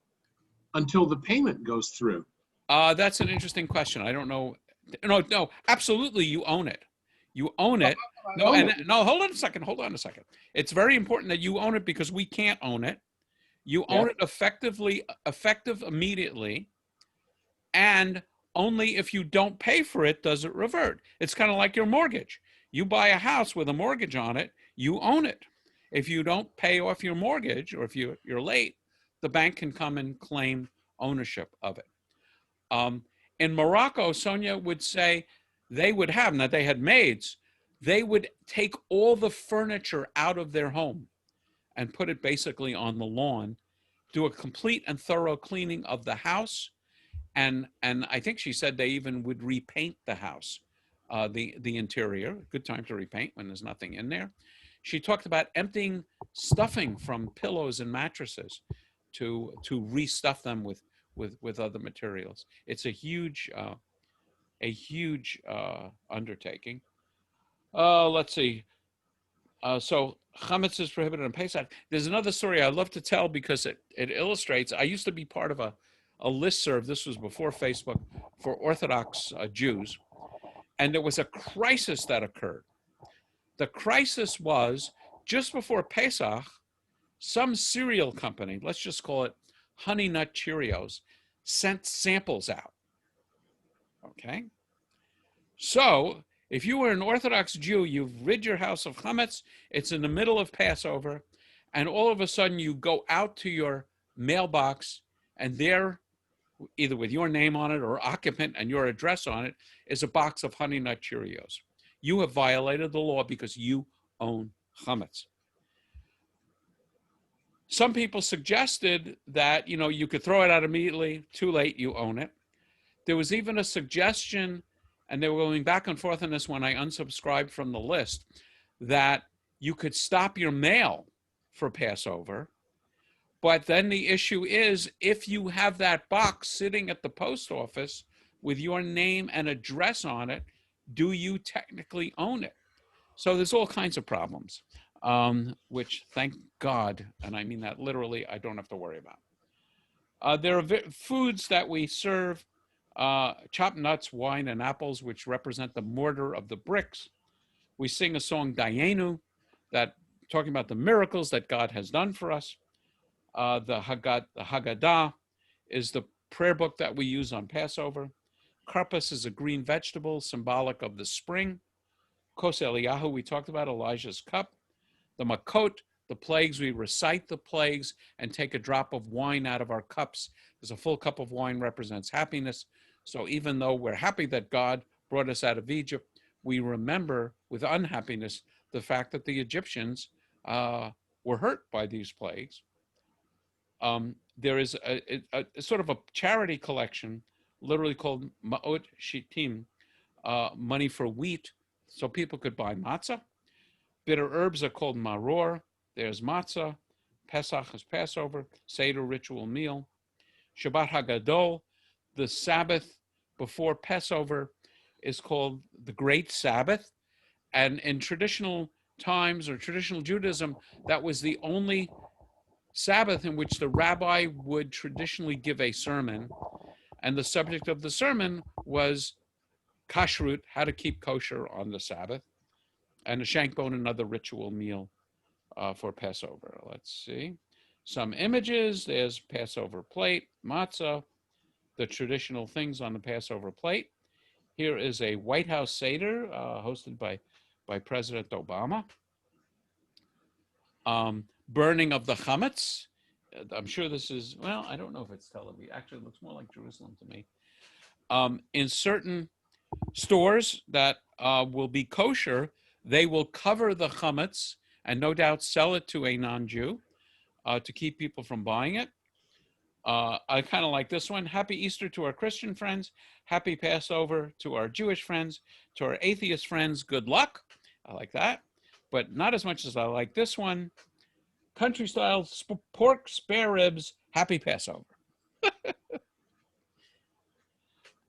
[SPEAKER 2] until the payment goes through.
[SPEAKER 1] That's an interesting question. I don't know. No, absolutely, you own it. You own it. No, hold on a second. It's very important that you own it, because we can't own it. You own it effective immediately, and only if you don't pay for it does it revert. It's kind of like your mortgage. You buy a house with a mortgage on it, you own it. If you don't pay off your mortgage, or if you're late, the bank can come and claim ownership of it. In Morocco, Sonia would say they would have, now they had maids, they would take all the furniture out of their home and put it basically on the lawn, do a complete and thorough cleaning of the house. And I think she said they even would repaint the house, the interior. Good time to repaint when there's nothing in there. She talked about emptying stuffing from pillows and mattresses to restuff them with other materials. It's a huge undertaking. Let's see. So chametz is prohibited on Pesach. There's another story I love to tell because it illustrates. I used to be part of a listserv. This was before Facebook, for Orthodox Jews, and there was a crisis that occurred. The crisis was just before Pesach. Some cereal company, let's just call it Honey Nut Cheerios, sent samples out. Okay, so if you were an Orthodox Jew, you've rid your house of chametz, it's in the middle of Passover, and all of a sudden you go out to your mailbox, and there, either with your name on it or occupant and your address on it, is a box of Honey Nut Cheerios. You have violated the law because you own chametz. Some people suggested that, you know, you could throw it out immediately. Too late, you own it. There was even a suggestion, and they were going back and forth on this when I unsubscribed from the list, that you could stop your mail for Passover. But then the issue is, if you have that box sitting at the post office with your name and address on it, do you technically own it? So there's all kinds of problems, which, thank God, and I mean that literally, I don't have to worry about. There are foods that we serve, chopped nuts, wine, and apples, which represent the mortar of the bricks. We sing a song, Dayenu, that talking about the miracles that God has done for us. The Haggadah is the prayer book that we use on Passover. Karpas is a green vegetable, symbolic of the spring. Kos Eliyahu, we talked about, Elijah's cup. The Makot, the plagues, we recite the plagues and take a drop of wine out of our cups, because a full cup of wine represents happiness. So even though we're happy that God brought us out of Egypt, we remember with unhappiness the fact that the Egyptians were hurt by these plagues. There is a sort of a charity collection, literally called Ma'ot Shittim, money for wheat, so people could buy matzah. Bitter herbs are called maror. There's matzah. Pesach is Passover. Seder, ritual meal. Shabbat Hagadol, the Sabbath before Passover, is called the Great Sabbath. And in traditional times, or traditional Judaism, that was the only Sabbath in which the rabbi would traditionally give a sermon. And the subject of the sermon was kashrut, how to keep kosher on the Sabbath, and a shank bone, another ritual meal for Passover. Let's see. Some images. There's Passover plate, matzah, the traditional things on the Passover plate. Here is a White House Seder hosted by President Obama. Burning of the chametz. I'm sure this is, well, I don't know if it's Tel Aviv. Actually, it looks more like Jerusalem to me. In certain stores that will be kosher, they will cover the chametz and no doubt sell it to a non-Jew to keep people from buying it. I kind of like this one. Happy Easter to our Christian friends. Happy Passover to our Jewish friends. To our atheist friends, good luck. I like that. But not as much as I like this one. Country style pork spare ribs. Happy Passover.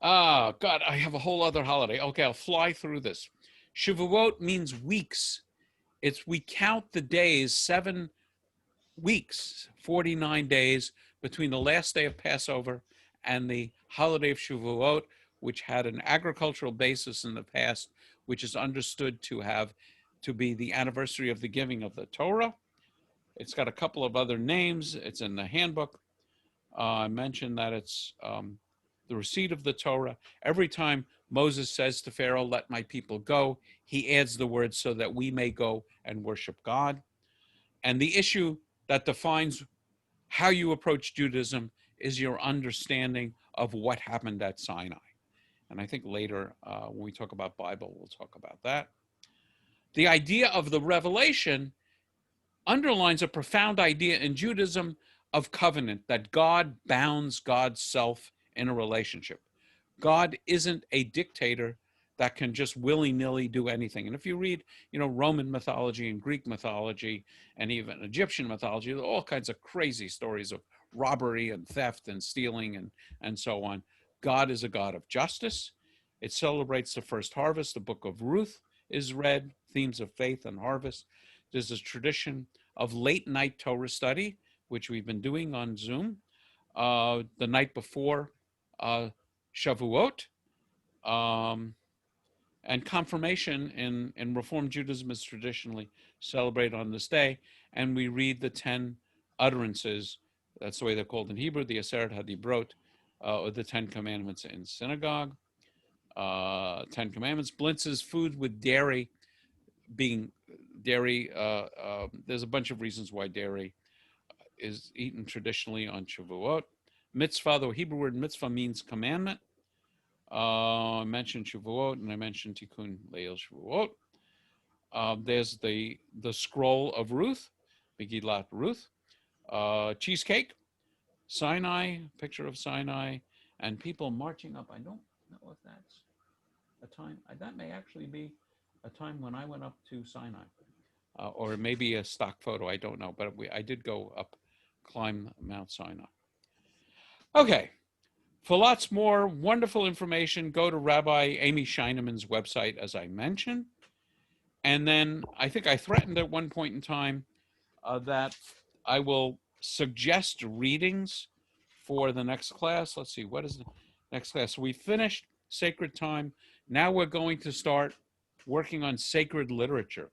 [SPEAKER 1] Oh, God, I have a whole other holiday. Okay, I'll fly through this. Shavuot means weeks. We count the days, 7 weeks, 49 days between the last day of Passover and the holiday of Shavuot, which had an agricultural basis in the past, which is understood to be the anniversary of the giving of the Torah. It's got a couple of other names. It's in the handbook. I mentioned that it's the receipt of the Torah. Every time Moses says to Pharaoh, "Let my people go," he adds the word "so that we may go and worship God." And the issue that defines how you approach Judaism is your understanding of what happened at Sinai. And I think later, when we talk about Bible, we'll talk about that. The idea of the revelation underlines a profound idea in Judaism of covenant, that God bounds God's self in a relationship. God isn't a dictator that can just willy-nilly do anything. And if you read, Roman mythology and Greek mythology and even Egyptian mythology, there are all kinds of crazy stories of robbery and theft and stealing and so on. God is a God of justice. It celebrates the first harvest. The book of Ruth is read, themes of faith and harvest. There's a tradition of late night Torah study, which we've been doing on Zoom, the night before Shavuot. And confirmation in Reform Judaism is traditionally celebrated on this day. And we read the 10 utterances. That's the way they're called in Hebrew, the Aseret HaDibrot, or the 10 Commandments in synagogue. 10 Commandments. Blintz's food with dairy, being dairy. There's a bunch of reasons why dairy is eaten traditionally on Shavuot. Mitzvah, the Hebrew word mitzvah means commandment. I mentioned Shavuot and I mentioned Tikkun Leil Shavuot. There's the Scroll of Ruth, Megillat Ruth. Cheesecake, Sinai, picture of Sinai, and people marching up. I don't know if that's a time. That may actually be a time when I went up to Sinai. Or it may be a stock photo, I don't know. But I did go up, climb Mount Sinai. Okay. For lots more wonderful information, go to Rabbi Amy Scheineman's website, as I mentioned. And then I think I threatened at one point in time that I will suggest readings for the next class. Let's see, what is the next class? So we finished Sacred Time. Now we're going to start working on sacred literature.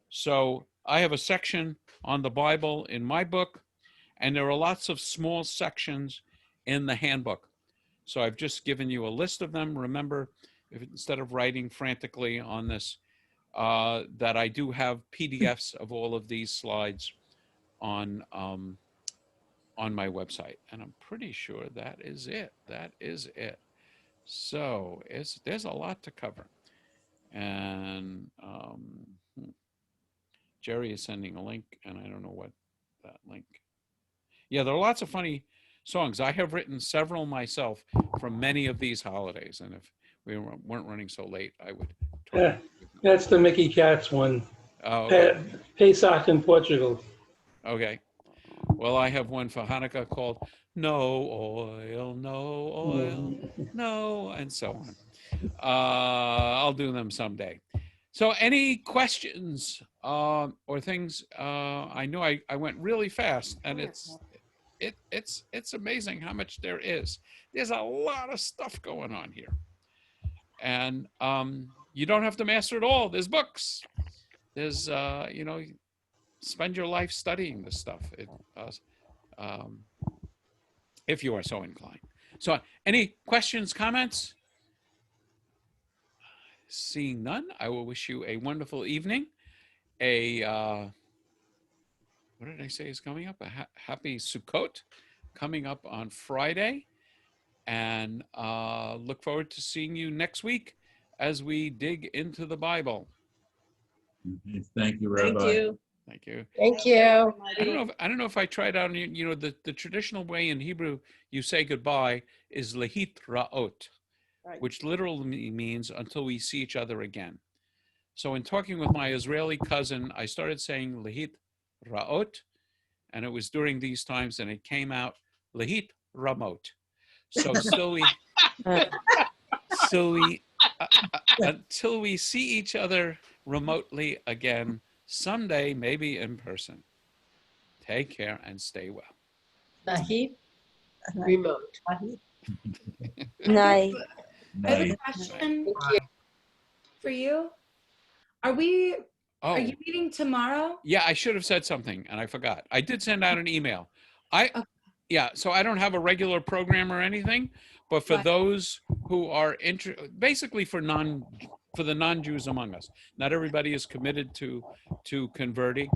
[SPEAKER 1] So I have a section on the Bible in my book, and there are lots of small sections in the handbook. So I've just given you a list of them. Remember, instead of writing frantically on this, that I do have PDFs of all of these slides on my website. And I'm pretty sure that is it. That is it. So there's a lot to cover. And Jerry is sending a link, and I don't know what that link. Yeah, there are lots of funny songs. I have written several myself from many of these holidays, and if we weren't running so late, I would.
[SPEAKER 8] Yeah, that's the Mickey Katz one.
[SPEAKER 1] Oh, okay.
[SPEAKER 8] Pesach in Portugal.
[SPEAKER 1] Okay. Well, I have one for Hanukkah called "No Oil, No Oil, No," and so on. I'll do them someday. So any questions or things? I know I went really fast, and it's amazing how much there is. There's a lot of stuff going on here. And you don't have to master it all. There's books. There's, spend your life studying this stuff if you are so inclined. So any questions, comments? Seeing none, I will wish you a wonderful evening. What did I say is coming up? A happy Sukkot coming up on Friday. And look forward to seeing you next week as we dig into the Bible.
[SPEAKER 9] Thank you, Rabbi.
[SPEAKER 10] Thank you.
[SPEAKER 1] Thank you.
[SPEAKER 10] Thank you.
[SPEAKER 1] I don't know if I tried out, the traditional way in Hebrew you say goodbye is lehit ra'ot,
[SPEAKER 4] Right.
[SPEAKER 1] which literally means until we see each other again. So in talking with my Israeli cousin, I started saying lehit ra'ot, and it was during these times, and it came out lehit ramot. So until we see each other remotely again someday, maybe in person. Take care and stay well.
[SPEAKER 10] Nahid, remote.
[SPEAKER 11] Night.
[SPEAKER 12] I have a
[SPEAKER 9] Night.
[SPEAKER 12] question for you. Are you meeting tomorrow?
[SPEAKER 1] Yeah, I should have said something and I forgot. I did send out an email. So I don't have a regular program or anything, but for those who are basically for the non-Jews among us. Not everybody is committed to converting,